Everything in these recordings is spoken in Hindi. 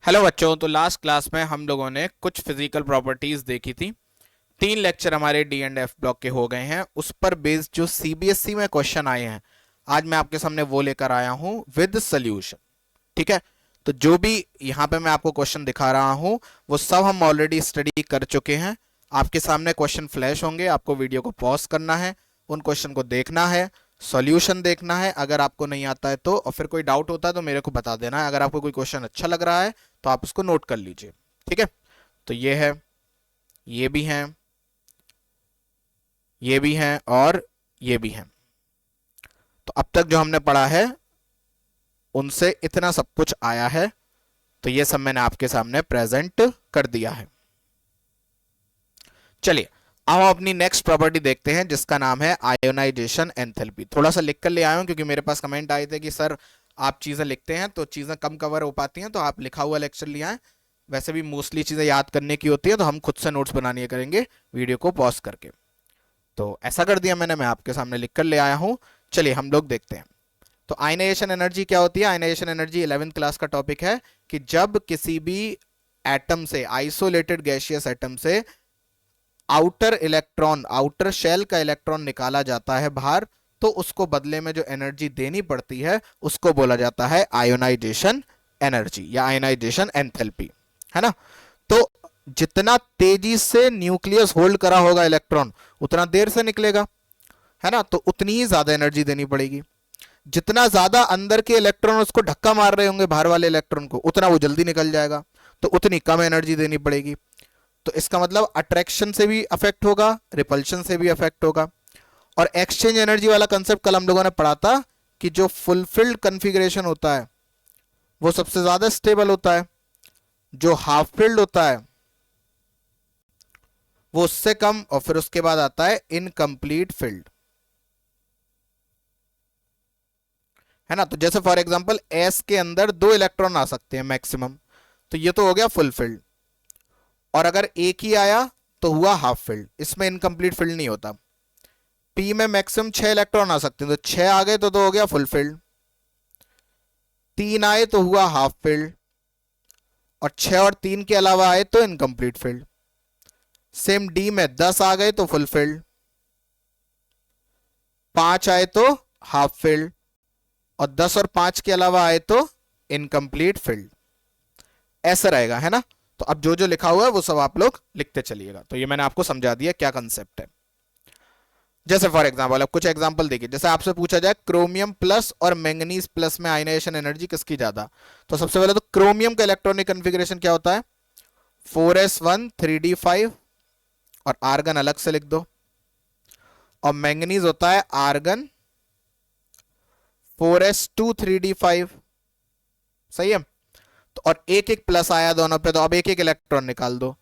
हेलो बच्चों। तो लास्ट क्लास में हम लोगों ने कुछ फिजिकल प्रॉपर्टीज देखी थी। 3 लेक्चर हमारे डी एंड एफ ब्लॉक के हो गए हैं। उस पर बेस्ड जो सीबीएसई में क्वेश्चन आए हैं आज मैं आपके सामने वो लेकर आया हूं विद सोल्यूशन। ठीक है। तो जो भी यहाँ पे मैं आपको क्वेश्चन दिखा रहा हूं वो सब हम ऑलरेडी स्टडी कर चुके हैं। आपके सामने क्वेश्चन फ्लैश होंगे, आपको वीडियो को पॉज करना है, उन क्वेश्चन को देखना है, सॉल्यूशन देखना है। अगर आपको नहीं आता है तो, और फिर कोई डाउट होता है तो मेरे को बता देना है। अगर आपको कोई क्वेश्चन अच्छा लग रहा है तो आप उसको नोट कर लीजिए। ठीक है। तो ये है, ये भी हैं, ये भी हैं और ये भी हैं। तो अब तक जो हमने पढ़ा है उनसे इतना सब कुछ आया है। तो ये सब मैंने आपके सामने प्रेजेंट कर दिया है। चलिए अब हम अपनी नेक्स्ट प्रॉपर्टी देखते हैं जिसका नाम है आयोनाइजेशन एंथैल्पी। थोड़ा सा लिख कर ले आया हूं क्योंकि मेरे पास कमेंट आए थे कि सर आप चीजें लिखते हैं तो चीजें कम कवर हो पाती हैं, तो आप लिखा हुआ लेक्चर लिया है। वैसे भी मोस्टली चीजें याद करने की होती है तो हम खुद से नोट्स बनानी करेंगे वीडियो को पॉज करके। तो ऐसा कर दिया मैंने, मैं आपके सामने लिख कर ले आया हूं। चलिए हम लोग देखते हैं। तो आयनाइजेशन एनर्जी क्या होती है? आयनाइजेशन एनर्जी 11th क्लास का टॉपिक है कि जब किसी भी एटम से, आइसोलेटेड गैसियस एटम से आउटर इलेक्ट्रॉन, आउटर शेल का इलेक्ट्रॉन निकाला जाता है बाहर, तो उसको बदले में जो एनर्जी देनी पड़ती है उसको बोला जाता है आयोनाइजेशन एनर्जी या आयोनाइजेशन एंथैल्पी, है ना। तो जितना तेजी से न्यूक्लियस होल्ड करा होगा इलेक्ट्रॉन उतना देर से निकलेगा, है ना। तो उतनी ही ज्यादा एनर्जी देनी पड़ेगी। जितना ज्यादा अंदर के इलेक्ट्रॉन उसको धक्का मार रहे होंगे बाहर वाले इलेक्ट्रॉन को, उतना वो जल्दी निकल जाएगा, तो उतनी कम एनर्जी देनी पड़ेगी। तो इसका मतलब अट्रैक्शन से भी अफेक्ट होगा, रिपल्शन से भी अफेक्ट होगा। और एक्सचेंज एनर्जी वाला कंसेप्ट कल हम लोगों ने पढ़ा था कि जो फुलफिल्ड कन्फिग्रेशन होता है वो सबसे ज्यादा स्टेबल होता है, जो हाफ फिल्ड होता है वो उससे कम, और फिर उसके बाद आता है इनकम्प्लीट फिल्ड, है ना। तो जैसे फॉर एग्जांपल एस के अंदर 2 इलेक्ट्रॉन आ सकते हैं मैक्सिमम, तो ये तो हो गया फुल फिल्ड। और अगर एक ही आया तो हुआ हाफ फिल्ड, इसमें इनकम्प्लीट फिल्ड नहीं होता। पी में मैक्सिमम 6 इलेक्ट्रॉन आ सकते हैं, तो 6 आ गए तो हो गया फुल फिल्ड। 3 आए तो हुआ हाफ फिल्ड, और 6 और 3 के अलावा आए तो इनकम्प्लीट फिल्ड। सेम डी में 10 आ गए तो फुल फिल्ड, 5 आए तो हाफ फिल्ड, और 10 और 5 के अलावा आए तो इनकम्प्लीट फिल्ड। ऐसा रहेगा, है ना। तो अब जो जो लिखा हुआ है वो सब आप लोग लिखते चलिएगा। तो ये मैंने आपको समझा दिया क्या कंसेप्ट है। जैसे फॉर एग्जांपल, अब कुछ एग्जांपल देखिए। जैसे आपसे पूछा जाए क्रोमियम प्लस और मैंगनीज प्लस में आयनाइजेशन एनर्जी किसकी ज्यादा, तो सबसे पहले तो क्रोमियम का इलेक्ट्रॉनिक कन्फिग्रेशन क्या होता है? 4s1 3d5, और आर्गन अलग से लिख दो। और मैंगनीज होता है आर्गन 4s2 3d5। सही है। तो और एक एक प्लस आया दोनों पे, तो अब एक एक इलेक्ट्रॉन निकाल दो।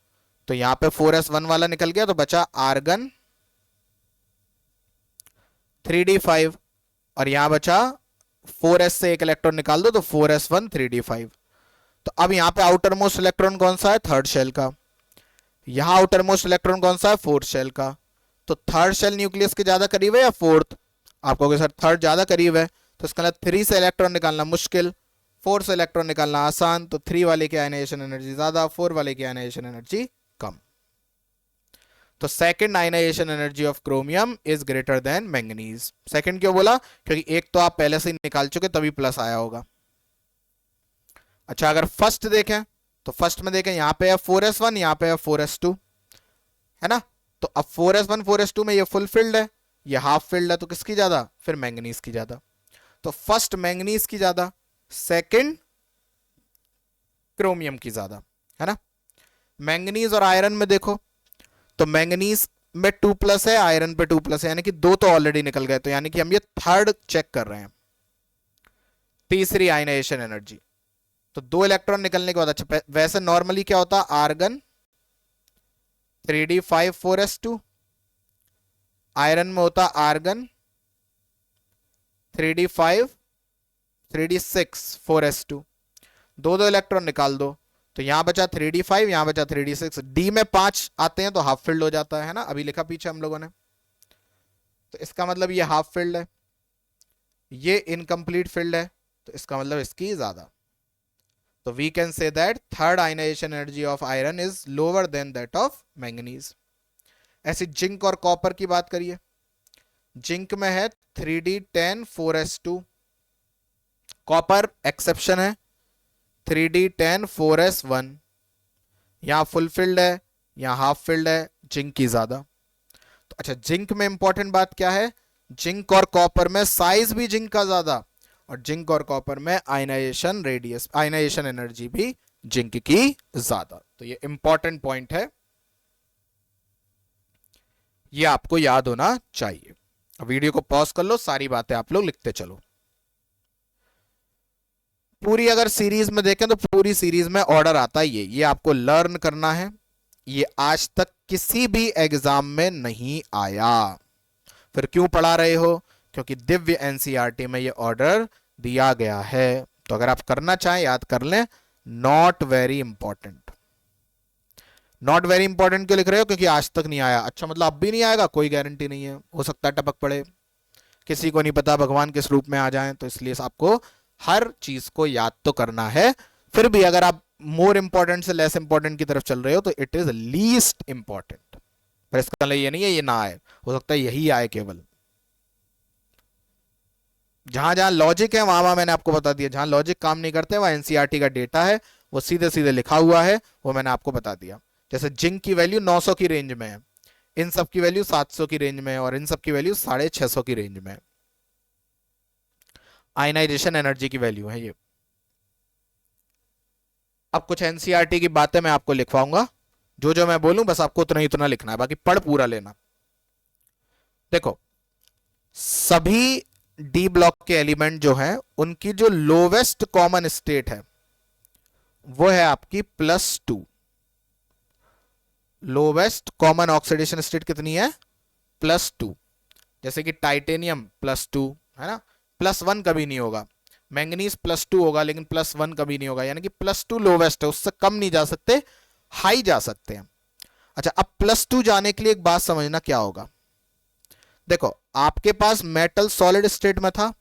तो यहां पे 4s1 वाला निकल गया तो बचा आर्गन 3d5, और यहां बचा 4s से एक इलेक्ट्रॉन निकाल दो तो 4s1 3d5। तो अब यहां पे आउटर मोस्ट इलेक्ट्रॉन कौन सा है? थर्ड शेल का। यहां आउटर मोस्ट इलेक्ट्रॉन कौन सा है? फोर्थ शेल का। तो थर्ड शेल न्यूक्लियस के ज्यादा करीब है या फोर्थ? आप कहोगे सर थर्ड ज्यादा करीब है, तो इसका मतलब 3 से इलेक्ट्रॉन निकालना मुश्किल, 4 से इलेक्ट्रॉन निकालना आसान। तो 3 वाले की आयनाइजेशन एनर्जी ज्यादा, 4 वाले की आयनाइजेशन एनर्जी कम। तो second ionization energy of chromium is greater than manganese. Second क्यों बोला? क्योंकि एक तो आप पहले से ही निकाल चुके तभी प्लस आया होगा। अच्छा, अगर फर्स्ट देखें तो फर्स्ट में देखें यहां पे है 4s1, यहां पे है 4s2, है ना। तो अब 4s1 4s2 में ये फुल फिल्ड है, ये हाफ फिल्ड है, तो किसकी ज्यादा? फिर मैंगनीज की ज्यादा। तो फर्स्ट मैंगनीज की ज्यादा, सेकंड क्रोमियम की ज्यादा, है ना। मैंगनीज और आयरन में देखो तो मैंगनीज में 2 प्लस है, आयरन पे 2 प्लस है, यानी कि 2 तो ऑलरेडी निकल गए। तो यानी कि हम ये थर्ड चेक कर रहे हैं, तीसरी आयनाइजेशन एनर्जी। तो 2 इलेक्ट्रॉन निकलने के बाद, अच्छा वैसे नॉर्मली क्या होता? आर्गन 3d5 4s2, आयरन में होता आर्गन 3d5 3d6 4s2। दो दो इलेक्ट्रॉन निकाल दो, तो यहां बचा 3d5, यहां बचा 3d6। डी में 5 आते हैं तो हाफ फिल्ड हो जाता है ना, अभी लिखा पीछे हम लोगों ने। तो इसका मतलब ये हाफ फिल्ड है, ये इनकम्प्लीट फिल्ड है, तो इसका मतलब इसकी ज्यादा। तो we can say that third ionization energy of iron is lower than that of manganese. ऐसे जिंक और कॉपर की बात करिए, जिंक में है 3d10 4s2, कॉपर एक्सेप्शन है 3d10 4s1, यहां फुलफिल्ड है यहां हाफ फिल्ड है, जिंक की ज्यादा। तो अच्छा, जिंक में इंपॉर्टेंट बात क्या है, जिंक और कॉपर में साइज भी जिंक का ज्यादा, और जिंक और कॉपर में आयनाइजेशन रेडियस, आयनाइजेशन एनर्जी भी जिंक की ज्यादा। तो ये इंपॉर्टेंट पॉइंट है, ये आपको याद होना चाहिए। वीडियो को पॉज कर लो, सारी बातें आप लोग लिखते चलो। पूरी अगर सीरीज में देखें तो पूरी सीरीज में ऑर्डर आता है ये आपको लर्न करना है। ये आज तक किसी भी एग्जाम में नहीं आया, फिर क्यों पढ़ा रहे हो, क्योंकि दिव्य एनसीईआरटी में ये ऑर्डर दिया गया है। तो अगर आप करना चाहें याद कर लें, not very important. Not very important क्यों लिख रहे हो, क्योंकि आज तक नहीं आया। अच्छा, मतलब अब भी नहीं आएगा, कोई गारंटी नहीं है, हो सकता है टपक पड़े, किसी को नहीं पता भगवान किस रूप में आ जाएं। तो इसलिए आपको हर चीज को याद तो करना है। फिर भी अगर आप मोर इंपॉर्टेंट से लेस इंपॉर्टेंट की तरफ चल रहे हो तो इट इज लीस्ट इंपॉर्टेंट। पर इसका मतलब ये नहीं है ये ना आए, हो सकता है यही आए केवल। जहां जहां लॉजिक है वहां वहां मैंने आपको बता दिया, जहां लॉजिक काम नहीं करते वहां एनसीईआरटी का डेटा है, वो सीधे सीधे लिखा हुआ है, वो मैंने आपको बता दिया। जैसे जिंक की वैल्यू 900 की रेंज में है, इन सब की वैल्यू 700 की रेंज में है, और इन सब की वैल्यू 650 की रेंज में है। आयनाइजेशन एनर्जी की वैल्यू है ये। अब कुछ एनसीईआरटी की बातें मैं आपको लिखवाऊंगा, जो जो मैं बोलूं बस आपको उतना ही उतना लिखना है, बाकी पढ़ पूरा लेना। देखो, सभी डी ब्लॉक के एलिमेंट जो हैं उनकी जो लोवेस्ट कॉमन स्टेट है वो है आपकी +2। लोवेस्ट कॉमन ऑक्सीडेशन स्टेट कितनी है, +2। जैसे कि टाइटेनियम +2 है ना, +1 कभी नहीं होगा। मैंगनीज +2 होगा लेकिन +1 कभी नहीं होगा, यानी कि +2 लोवेस्ट है, उससे कम नहीं जा सकते, हाई जा सकते हैं। अच्छा, अब +2 जाने के लिए एक बात समझना क्या होगा। देखो, आपके पास मेटल सॉलिड स्टेट में था,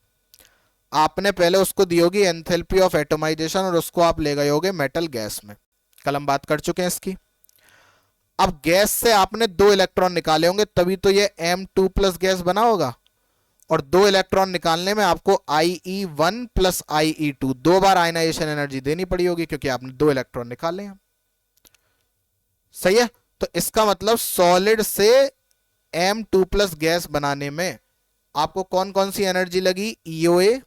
आपने पहले उसको दी होगी एंथैल्पी ऑफ एटोमाइजेशन, और उसको आप ले गए होगे मेटल गैस में। कल हम बात कर चुके हैं इसकी। अब गैस से आपने 2 इलेक्ट्रॉन निकाले होंगे, तभी तो ये M2+ गैस बना होगा, और 2 इलेक्ट्रॉन निकालने में आपको IE1 + IE2 2 बार आयनाइजेशन एनर्जी देनी पड़ी होगी, क्योंकि आपने 2 इलेक्ट्रॉन निकाले हैं। सही है, तो इसका मतलब सॉलिड से M2+ गैस बनाने में आपको कौन कौन सी एनर्जी लगी, EOA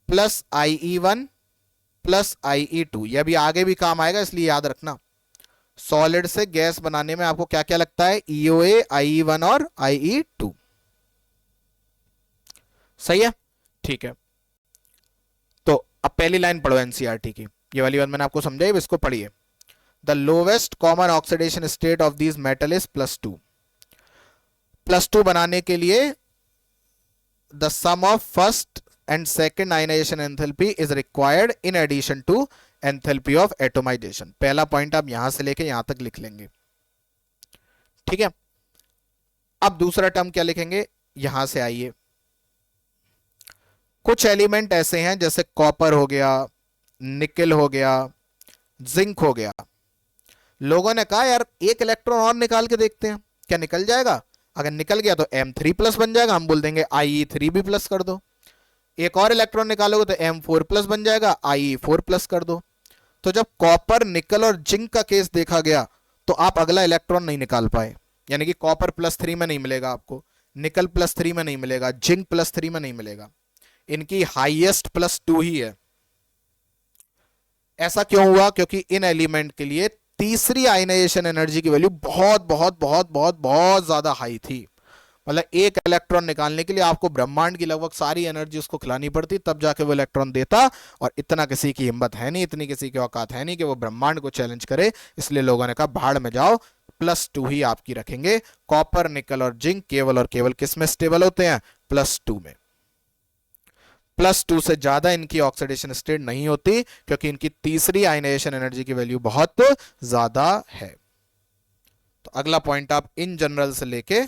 + IE1 + IE2। यह भी आगे भी काम आएगा, इसलिए याद रखना। सॉलिड से गैस बनाने में आपको क्या क्या लगता है, EOA, IE1 और IE2। सही है, ठीक है। तो अब पहली लाइन पढ़ो एनसीईआरटी की, ये वाली बात मैंने आपको समझाई, इसको पढ़िए। The lowest common oxidation state of these metal is +2। +2 बनाने के लिए the sum of first and second ionization enthalpy is required in addition to enthalpy of atomization. पहला पॉइंट आप यहां से लेके यहां तक लिख लेंगे, ठीक है। अब दूसरा टर्म क्या लिखेंगे, यहां से आइए। कुछ एलिमेंट ऐसे हैं जैसे कॉपर हो गया, निकल हो गया, जिंक हो गया। लोगों ने कहा यार एक इलेक्ट्रॉन और निकाल के देखते हैं, क्या निकल जाएगा। अगर निकल गया तो M3+ बन जाएगा, हम बोल देंगे IE3 भी प्लस कर दो। एक और इलेक्ट्रॉन निकालोगे तो M4+ बन जाएगा, IE4+ कर दो। तो जब कॉपर, निकल और जिंक का केस देखा गया तो आप अगला इलेक्ट्रॉन नहीं निकाल पाए, यानी कि कॉपर +3 में नहीं मिलेगा आपको, निकल +3 में नहीं मिलेगा, जिंक +3 में नहीं मिलेगा, इनकी हाईएस्ट +2 ही है। ऐसा क्यों हुआ, क्योंकि इन एलिमेंट के लिए तीसरी आयनाइजेशन एनर्जी की वैल्यू बहुत बहुत बहुत बहुत बहुत ज्यादा हाई थी। मतलब एक इलेक्ट्रॉन निकालने के लिए आपको ब्रह्मांड की लगभग सारी एनर्जी उसको खिलानी पड़ती, तब जाके वो इलेक्ट्रॉन देता, और इतना किसी की हिम्मत है नहीं, इतनी किसी की औकात है नहीं कि वो ब्रह्मांड को चैलेंज करे। इसलिए लोगों ने कहा भाड़ में जाओ, +2 ही आपकी रखेंगे। कॉपर, निकल और जिंक केवल और केवल किस में स्टेबल होते हैं, +2 में। +2 से ज्यादा इनकी ऑक्सीडेशन स्टेट नहीं होती, क्योंकि इनकी तीसरी आयनाइजेशन एनर्जी की वैल्यू बहुत ज्यादा है। तो अगला पॉइंट आप इन जनरल से लेके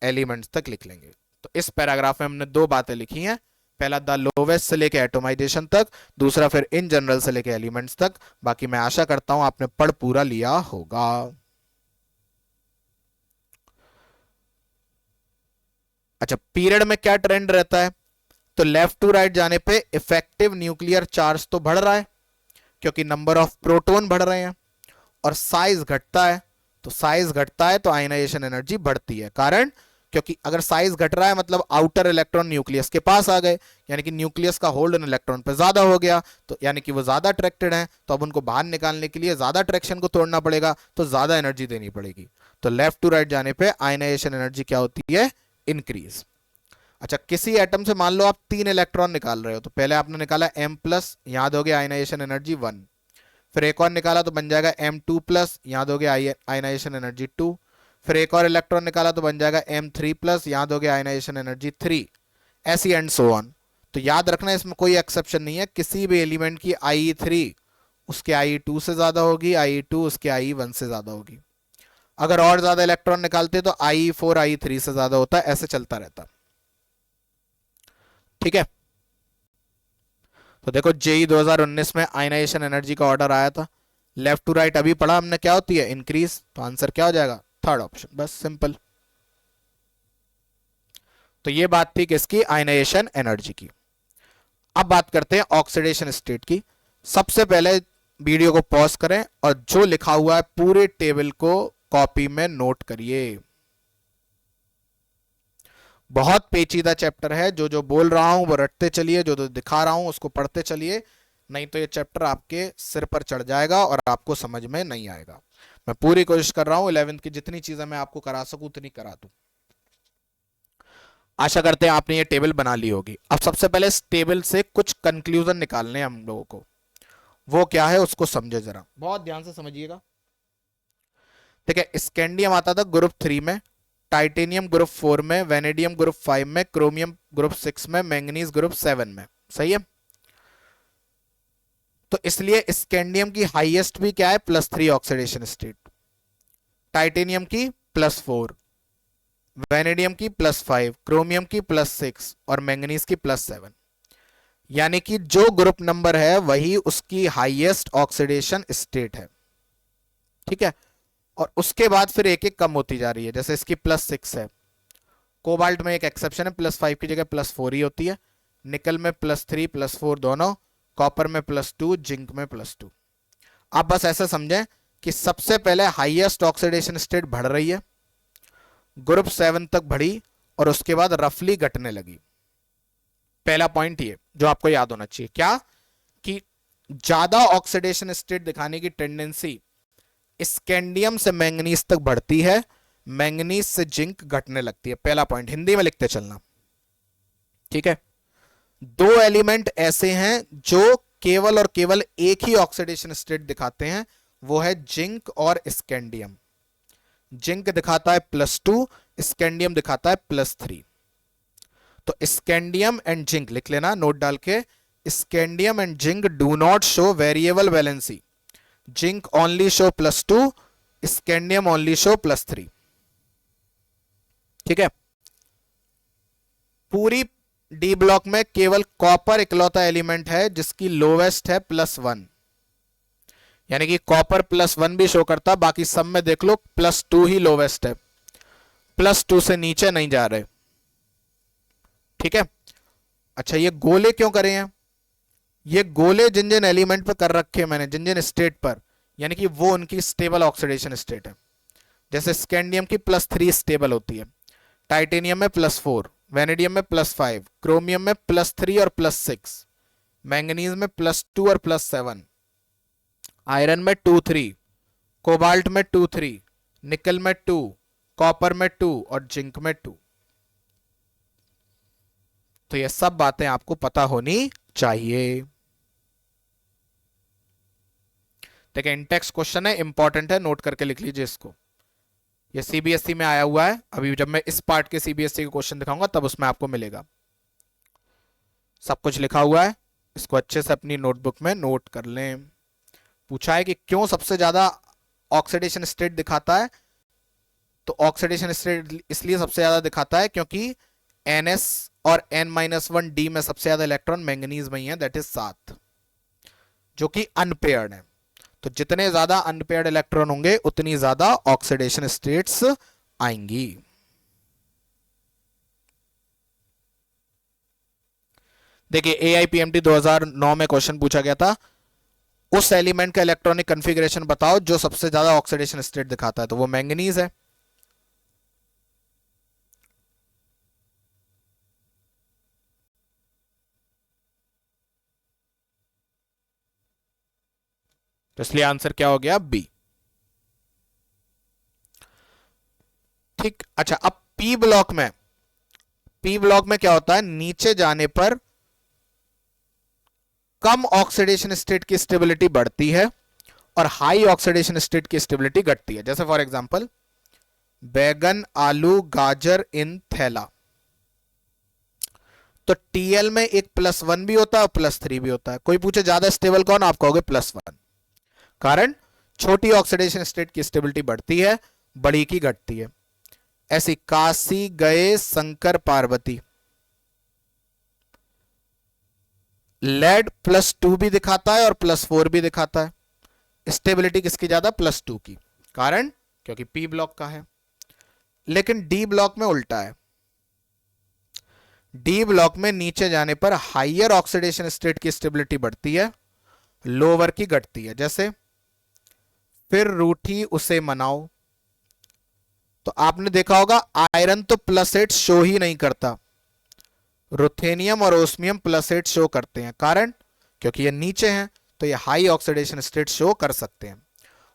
एलिमेंट्स तक लिख लेंगे। तो इस पैराग्राफ में हमने 2 बातें लिखी हैं, पहला द लोवेस्ट से लेके एटोमाइजेशन तक, दूसरा फिर इन जनरल से लेके एलिमेंट्स तक। बाकी मैं आशा करता हूं आपने पढ़ पूरा लिया होगा। अच्छा, पीरियड में क्या ट्रेंड रहता है? तो लेफ्ट टू राइट जाने पे इफेक्टिव न्यूक्लियर चार्ज तो बढ़ रहा है क्योंकि नंबर ऑफ प्रोटॉन बढ़ रहे हैं, और साइज घटता है। तो साइज घटता है तो आयनाइजेशन एनर्जी बढ़ती है। कारण, क्योंकि अगर साइज घट रहा है मतलब आउटर इलेक्ट्रॉन न्यूक्लियस के पास आ गए, यानी कि न्यूक्लियस का होल्ड इन इलेक्ट्रॉन पे ज्यादा हो गया, तो यानी कि वो ज्यादा अट्रैक्टेड है, तो अब उनको बाहर निकालने के लिए ज्यादा अट्रैक्शन को तोड़ना पड़ेगा, तो ज्यादा एनर्जी देनी पड़ेगी। तो लेफ्ट टू राइट जाने पे आयनाइजेशन एनर्जी क्या होती है? इंक्रीज। अच्छा, किसी एटम से मान लो आप 3 इलेक्ट्रॉन निकाल रहे हो, तो पहले आपने निकाला M+, याद हो गया आयनाइजेशन एनर्जी 1। फिर एक और निकाला तो बन जाएगा M2+, याद हो गया आयनाइजेशन एनर्जी 2। फिर एक और इलेक्ट्रॉन निकाला तो बन जाएगा M3+, याद हो गया आयनाइजेशन एनर्जी 3। ऐसी एंड सो ऑन। तो याद रखना इसमें कोई एक्सेप्शन नहीं है, किसी भी एलिमेंट की IE3 उसके IE2 से ज्यादा होगी, IE2 उसके IE1 से ज्यादा होगी। अगर और ज्यादा इलेक्ट्रॉन निकालते तो IE4 IE3 से ज्यादा होता है, ऐसे चलता रहता। ठीक है, तो देखो जेई 2019 में आयनाइजेशन एनर्जी का ऑर्डर आया था, लेफ्ट टू राइट अभी पढ़ा हमने क्या होती है? इंक्रीज। तो आंसर क्या हो जाएगा? थर्ड ऑप्शन, बस सिंपल। तो ये बात थी किसकी? आयनाइजेशन एनर्जी की। अब बात करते हैं ऑक्सीडेशन स्टेट की। सबसे पहले वीडियो को पॉज करें और जो लिखा हुआ है पूरे टेबल को कॉपी में नोट करिए। बहुत पेचीदा चैप्टर है, जो जो बोल रहा हूं वो रटते चलिए, जो जो दिखा रहा हूं उसको पढ़ते चलिए, नहीं तो ये चैप्टर आपके सिर पर चढ़ जाएगा और आपको समझ में नहीं आएगा। मैं पूरी कोशिश कर रहा हूं 11th की जितनी चीजें मैं आपको करा सकूं उतनी करा दूं। आशा करते हैं आपने ये टेबल बना ली होगी। अब सबसे पहले इस टेबल से कुछ कंक्लूजन निकालने हैं हम लोगों को, वो क्या है उसको समझे जरा, बहुत ध्यान से समझिएगा। ठीक है, स्कैंडियम आता था ग्रुप 3 में, टाइटेनियम ग्रुप 4 में, वेनेडियम ग्रुप 5 में, क्रोमियम ग्रुप 6 में, मैंगनीज ग्रुप 7 में। सही है, तो इसलिए स्कैंडियम की हाईएस्ट भी क्या है? +3 ऑक्सीडेशन स्टेट, टाइटेनियम की +4, वेनेडियम की +5, क्रोमियम की +6 और मैंगनीज की +7। यानी कि जो ग्रुप नंबर है वही उसकी हाईएस्ट ऑक्सीडेशन स्टेट है। ठीक है, और उसके बाद फिर एक एक कम होती जा रही है, जैसे इसकी +6 है। कोबाल्ट में एक एक्सेप्शन है, +5 की जगह +4 ही होती है। निकल में +3 +4 दोनों, कॉपर में +2, जिंक में +2। आप बस ऐसा समझें कि सबसे पहले हाईएस्ट ऑक्सीडेशन स्टेट बढ़ रही है, ग्रुप 7 तक बढ़ी और उसके बाद रफली घटने लगी। पहला पॉइंट ये जो आपको याद होना चाहिए, क्या कि ज्यादा ऑक्सीडेशन स्टेट दिखाने की टेंडेंसी स्कैंडियम से मैंगनीज तक बढ़ती है, मैंगनीज से जिंक घटने लगती है। पहला पॉइंट हिंदी में लिखते चलना। ठीक है, दो एलिमेंट ऐसे हैं जो केवल और केवल एक ही ऑक्सीडेशन स्टेट दिखाते हैं, वो है जिंक और स्कैंडियम। जिंक दिखाता है +2, स्कैंडियम दिखाता है +3। तो स्कैंडियम एंड जिंक लिख लेना नोट डाल के, scandium and zinc do not show variable valency. Zinc only show +2, scandium only show +3। ठीक है, पूरी डी ब्लॉक में केवल कॉपर इकलौता एलिमेंट है जिसकी लोवेस्ट है +1, यानी कि कॉपर +1 भी शो करता, बाकी सब में देख लो +2 ही लोवेस्ट है, +2 से नीचे नहीं जा रहे। ठीक है, अच्छा ये गोले क्यों करे हैं? ये गोले जिन जिन एलिमेंट पर कर रखे हैं मैंने, जिन जिन स्टेट पर, यानी कि वो उनकी स्टेबल ऑक्सीडेशन स्टेट है। जैसे स्कैंडियम की +3 स्टेबल होती है, टाइटेनियम में +4, वेनेडियम में +5, क्रोमियम में +3 और +6, मैंगनीज में +2 और +7, आयरन में 2 3, कोबाल्ट में 2 3, निकल में 2, कॉपर में 2 और जिंक में 2। तो ये सब बातें आपको पता होनी चाहिए। देखिए इंटेक्स क्वेश्चन है, इंपॉर्टेंट है, नोट करके लिख लीजिए इसको। ये सीबीएसई में आया हुआ है, अभी जब मैं इस पार्ट के सीबीएसई के क्वेश्चन दिखाऊंगा तब उसमें आपको मिलेगा, सब कुछ लिखा हुआ है। इसको अच्छे से अपनी नोटबुक में नोट कर लें। पूछा है कि क्यों सबसे ज्यादा ऑक्सीडेशन स्टेट दिखाता है, तो ऑक्सीडेशन स्टेट इसलिए सबसे ज्यादा दिखाता है क्योंकि NS और N-1 डी में सबसे ज्यादा इलेक्ट्रॉन मैंगनीज में ही है, दैट इज 7, जो कि अनपेयर्ड है। तो जितने ज्यादा अनपेयर्ड इलेक्ट्रॉन होंगे उतनी ज्यादा ऑक्सीडेशन स्टेट्स आएंगी। देखिए AIPMT 2009 में क्वेश्चन पूछा गया था, उस एलिमेंट का इलेक्ट्रॉनिक कॉन्फ़िगरेशन बताओ जो सबसे ज्यादा ऑक्सीडेशन स्टेट दिखाता है, तो वो मैंगनीज है। तो इसलिए आंसर क्या हो गया, बी। ठीक, अच्छा अब पी ब्लॉक में, पी ब्लॉक में क्या होता है, नीचे जाने पर कम ऑक्सीडेशन स्टेट की स्टेबिलिटी बढ़ती है और हाई ऑक्सीडेशन स्टेट की स्टेबिलिटी घटती है। जैसे फॉर एग्जांपल बैगन, आलू, गाजर इन थैला, तो टीएल में एक +1 भी होता है और +3 भी होता है। कोई पूछे ज्यादा स्टेबल कौन, आप कहोगे +1। कारण छोटी ऑक्सीडेशन स्टेट की स्टेबिलिटी बढ़ती है, बड़ी की घटती है। ऐसी काशी गए शंकर पार्वती, लेड +2 भी दिखाता है और +4 भी दिखाता है। स्टेबिलिटी किसकी ज्यादा, +2 की। कारण क्योंकि पी ब्लॉक का है। लेकिन डी ब्लॉक में उल्टा है, डी ब्लॉक में नीचे जाने पर हाइयर ऑक्सीडेशन स्टेट की स्टेबिलिटी बढ़ती है, लोअर की घटती है। जैसे फिर रूठी उसे मनाओ, तो आपने देखा होगा आयरन तो +8 शो ही नहीं करता, रुथेनियम और ओस्मियम +8 शो करते हैं। कारण क्योंकि ये नीचे हैं, तो ये हाई ऑक्सीडेशन स्टेट शो कर सकते हैं।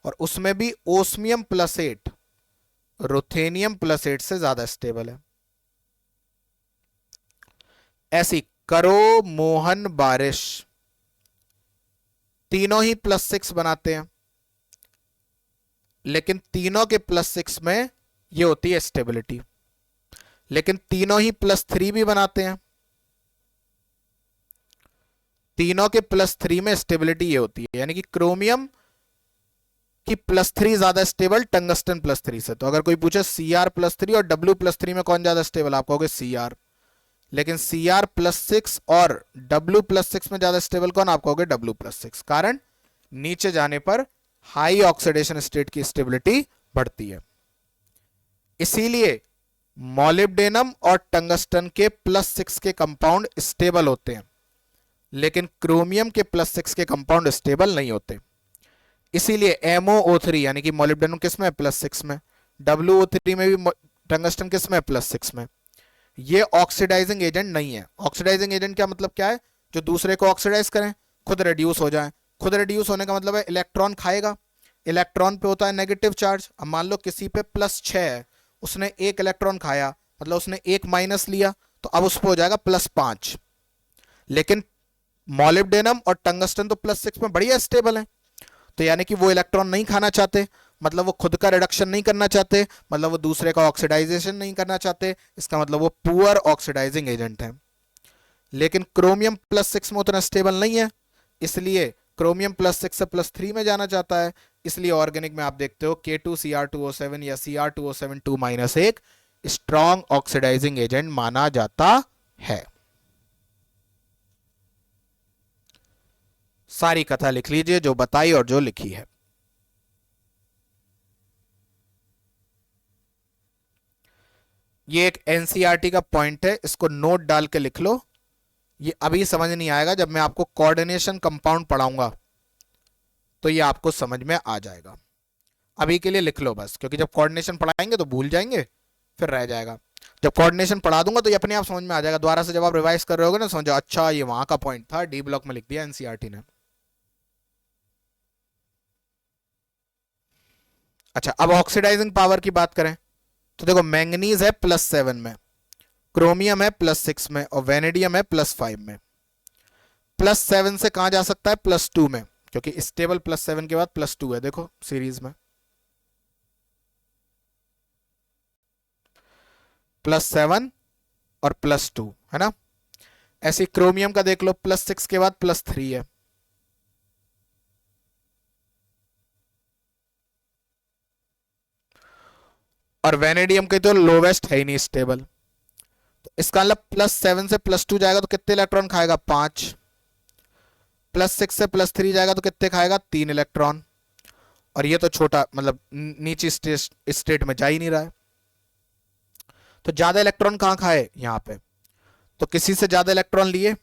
और उसमें भी ओस्मियम +8 रुथेनियम +8 से ज्यादा स्टेबल है। ऐसी करो मोहन बारिश, तीनों ही +6 बनाते हैं, लेकिन तीनों के +6 में ये होती है स्टेबिलिटी। लेकिन तीनों ही +3 भी बनाते हैं, तीनों के +3 में स्टेबिलिटी ये होती है, यानी कि क्रोमियम की +3 ज्यादा स्टेबल टंगस्टन +3 से। तो अगर कोई पूछे Cr+3 और W+3 में कौन ज्यादा स्टेबल, आप कहोगे Cr। लेकिन Cr+6 और W+6 में ज्यादा स्टेबल कौन, आप कहोगे W+6। कारण नीचे जाने पर हाई ऑक्सीडेशन स्टेट की स्टेबिलिटी बढ़ती है। इसीलिए मॉलिब्डेनम और टंगस्टन के +6 के कंपाउंड स्टेबल होते हैं, लेकिन क्रोमियम के +6 के कंपाउंड स्टेबल नहीं होते। इसीलिए MoO3 यानी कि मॉलिब्डेनम किस में, +6 में, WO3 में भी टंगस्टन किस में, +6 में। ये ऑक्सीडाइजिंग एजेंट नहीं है। ऑक्सीडाइजिंग एजेंट क्या मतलब क्या है, जो दूसरे को ऑक्सीडाइज करें, खुद रिड्यूस हो जाए। खुद रिड्यूस होने का मतलब है इलेक्ट्रॉन खाएगा, इलेक्ट्रॉन पे होता है नेगेटिव चार्ज। अब मान लो किसी पे +6 है, उसने एक इलेक्ट्रॉन खाया, मतलब उसने एक माइनस लिया, तो अब उस पर हो जाएगा +5। लेकिन मॉलिब्डेनम और टंगस्टन तो +6 में बढ़िया स्टेबल है, तो यानी कि वो इलेक्ट्रॉन नहीं खाना चाहते, मतलब वो खुद का रिडक्शन नहीं करना चाहते, मतलब वो दूसरे का ऑक्सीडाइजेशन नहीं करना चाहते। इसका मतलब वो पुअर ऑक्सीडाइजिंग एजेंट है। लेकिन क्रोमियम +6 में उतना स्टेबल नहीं है, इसलिए क्रोमियम +6 से +3 में जाना चाहता है। इसलिए ऑर्गेनिक में आप देखते हो K2Cr2O7 या Cr2O7 2-1 स्ट्रॉन्ग ऑक्सीडाइजिंग एजेंट माना जाता है। सारी कथा लिख लीजिए जो बताई और जो लिखी है। ये एक एनसीईआरटी का पॉइंट है, इसको नोट डाल के लिख लो। ये अभी समझ नहीं आएगा, जब मैं आपको कोऑर्डिनेशन कंपाउंड पढ़ाऊंगा तो ये आपको समझ में आ जाएगा। अभी के लिए लिख लो बस, क्योंकि जब कोऑर्डिनेशन पढ़ाएंगे तो भूल जाएंगे, फिर रह जाएगा। जब कोऑर्डिनेशन पढ़ा दूंगा तो ये अपने आप समझ में आ जाएगा। दोबारा से जब आप रिवाइज कर रहे होगे ना, समझो अच्छा ये वहां का पॉइंट था, डी ब्लॉक में लिख दिया एनसीईआरटी ने। अच्छा अब ऑक्सीडाइजिंग पावर की बात करें तो देखो मैंगनीज है +7 में, क्रोमियम है +6 में और वेनेडियम है +5 में। +7 से कहां जा सकता है, +2 में, क्योंकि स्टेबल +7 के बाद +2 है। देखो सीरीज में +7 और +2 है ना। ऐसे क्रोमियम का देख लो, +6 के बाद +3 है। और वेनेडियम के तो लोवेस्ट है ही नहीं स्टेबल। तो इसका मतलब +7 से +2 जाएगा तो कितने इलेक्ट्रॉन खाएगा? 5। +6 से +3 जाएगा तो कितने खाएगा? 3 इलेक्ट्रॉन। और ये तो छोटा, मतलब नीचे स्टेट में जा ही नहीं रहा है, तो ज्यादा इलेक्ट्रॉन कहां खाए? यहां पे। तो किसी से ज्यादा इलेक्ट्रॉन लिए,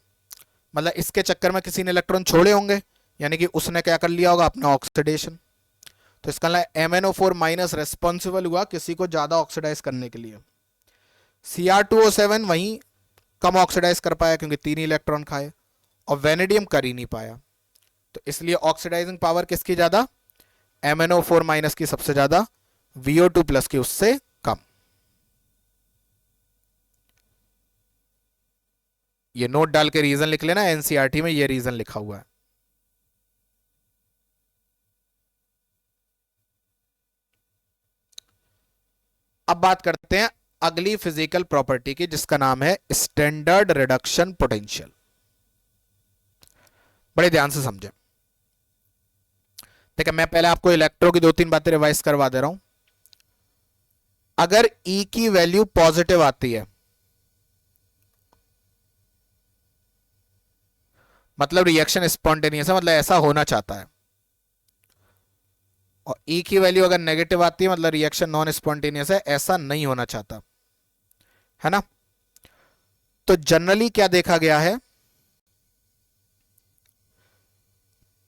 मतलब इसके चक्कर में किसी ने इलेक्ट्रॉन छोड़े होंगे, यानी कि उसने क्या कर लिया होगा? अपना ऑक्सीडेशन। तो इसका मतलब MnO4 माइनस रेस्पॉन्सिबल हुआ किसी को ज्यादा ऑक्सीडाइज करने के लिए। Cr2O7 वहीं कम ऑक्सीडाइज कर पाया क्योंकि 3 इलेक्ट्रॉन खाए, और वेनेडियम कर ही नहीं पाया। तो इसलिए ऑक्सीडाइजिंग पावर किसकी ज्यादा? MnO4 माइनस की सबसे ज्यादा, VO2 प्लस की उससे कम। ये नोट डाल के रीजन लिख लेना, एनसीईआरटी में ये रीजन लिखा हुआ है। अब बात करते हैं अगली फिजिकल प्रॉपर्टी की, जिसका नाम है स्टैंडर्ड रिडक्शन पोटेंशियल। बड़े ध्यान से समझें। देखिए, मैं पहले आपको इलेक्ट्रो की 2-3 बातें रिवाइज करवा दे रहा हूं। अगर E की वैल्यू पॉजिटिव आती है, मतलब रिएक्शन स्पॉन्टेनियस है, मतलब ऐसा होना चाहता है। और E की वैल्यू अगर नेगेटिव आती है, मतलब रिएक्शन नॉन स्पॉन्टेनियस है, ऐसा नहीं होना चाहता, है ना। तो जनरली क्या देखा गया है,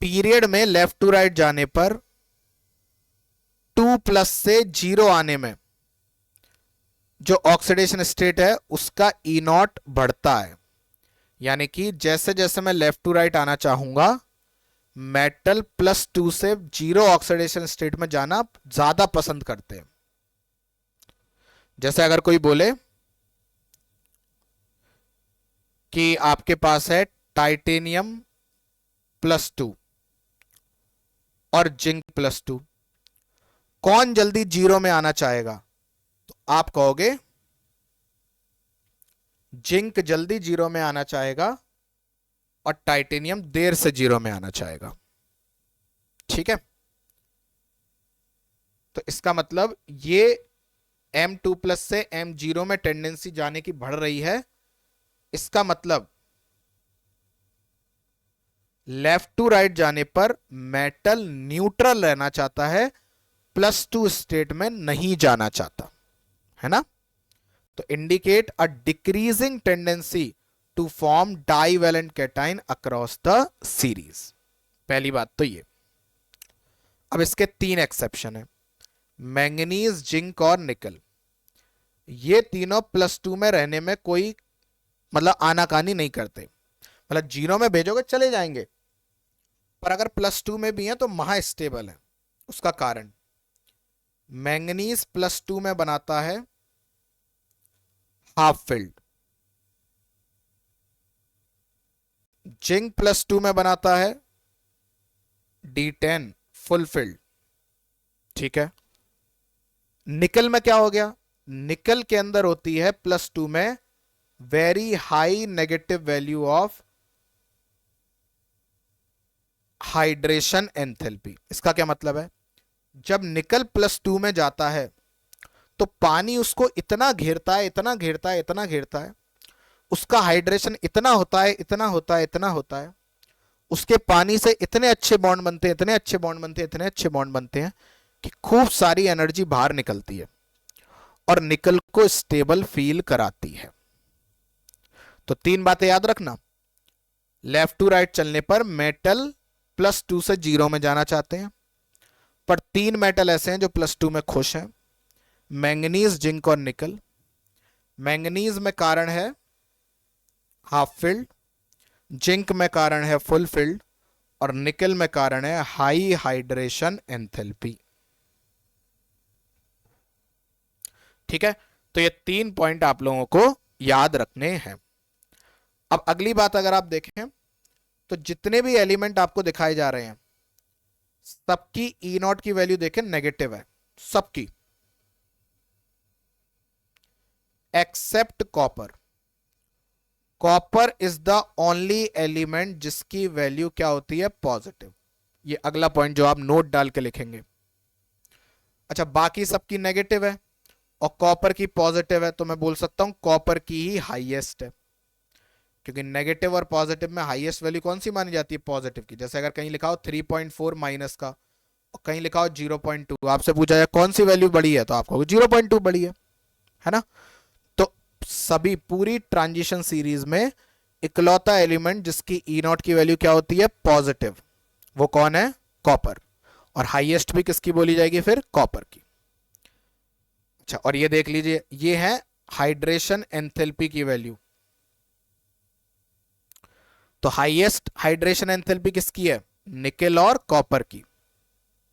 पीरियड में लेफ्ट टू राइट जाने पर 2+ से 0 आने में जो ऑक्सीडेशन स्टेट है उसका E0 बढ़ता है। यानी कि जैसे जैसे मैं लेफ्ट टू राइट आना चाहूंगा, मेटल +2 से 0 ऑक्सीडेशन स्टेट में जाना ज्यादा पसंद करते हैं। जैसे अगर कोई बोले कि आपके पास है टाइटेनियम +2 और जिंक +2, कौन जल्दी 0 में आना चाहेगा? तो आप कहोगे जिंक जल्दी 0 में आना चाहेगा और टाइटेनियम देर से 0 में आना चाहेगा। ठीक है, तो इसका मतलब ये M2+ से M0 में टेंडेंसी जाने की बढ़ रही है। इसका मतलब लेफ्ट टू राइट जाने पर मेटल न्यूट्रल रहना चाहता है, +2 स्टेट में नहीं जाना चाहता, है ना। तो indicate a decreasing tendency to form divalent cation across the series. पहली बात तो ये। अब इसके 3 एक्सेप्शन है, मैंगनीज, जिंक और निकल। ये तीनों +2 में रहने में कोई मतलब आनाकानी नहीं करते, मतलब 0 में भेजोगे चले जाएंगे, पर अगर +2 में भी है तो महा स्टेबल है। उसका कारण, मैंगनीज +2 में बनाता है हाफ फिल्ड, जिंक +2 में बनाता है D10 फुल फिल्ड। ठीक है, निकल में क्या हो गया? निकल के अंदर होती है +2 में very high negative value of hydration enthalpy. इसका क्या मतलब है? जब निकल +2 में जाता है तो पानी उसको इतना घेरता है, इतना घेरता है, इतना घेरता है, उसका हाइड्रेशन इतना होता है, इतना होता है, इतना होता है, उसके पानी से इतने अच्छे बॉन्ड बनते हैं, इतने अच्छे बॉन्ड बनते हैं, इतने अच्छे बॉन्ड बनते हैं कि खूब सारी एनर्जी बाहर निकलती है और निकल को स्टेबल फील कराती है। तो 3 बातें याद रखना। लेफ्ट टू राइट चलने पर मेटल +2 से 0 में जाना चाहते हैं, पर 3 मेटल ऐसे हैं जो +2 में खुश हैं, मैंगनीज, जिंक और निकल। मैंगनीज में कारण है हाफ फिल्ड, जिंक में कारण है फुल फिल्ड, और निकल में कारण है हाई हाइड्रेशन एंथैल्पी। ठीक है, तो ये 3 पॉइंट आप लोगों को याद रखने हैं। अब अगली बात अगर आप देखें तो जितने भी एलिमेंट आपको दिखाए जा रहे हैं सबकी E0 की वैल्यू देखें नेगेटिव है, सबकी except copper. Copper is the only element जिसकी वैल्यू क्या होती है? पॉजिटिव। ये अगला पॉइंट जो आप नोट डाल के लिखेंगे। अच्छा, बाकी सबकी नेगेटिव है, और कॉपर की पॉजिटिव है, तो मैं बोल सकता हूं कॉपर की ही हाईएस्ट है, क्योंकि नेगेटिव और पॉजिटिव में हाईएस्ट वैल्यू कौन सी मानी जाती है? पॉजिटिव की। जैसे अगर कहीं लिखा हो 3.4 माइनस का और कहीं लिखा हो 0.2, आपसे पूछा जाए कौन सी वैल्यू बड़ी है, तो आपको 0.2 बड़ी है ना। तो सभी पूरी ट्रांजिशन सीरीज में इकलौता एलिमेंट जिसकी ई नॉट की वैल्यू क्या होती है? पॉजिटिव, वो कौन है? कॉपर। और हाईएस्ट भी किसकी बोली जाएगी फिर? कॉपर की। अच्छा, और ये देख लीजिए, ये है हाइड्रेशन एंथैल्पी की वैल्यू। तो हाईएस्ट हाइड्रेशन एंथैल्पी किसकी है? निकेल और कॉपर की।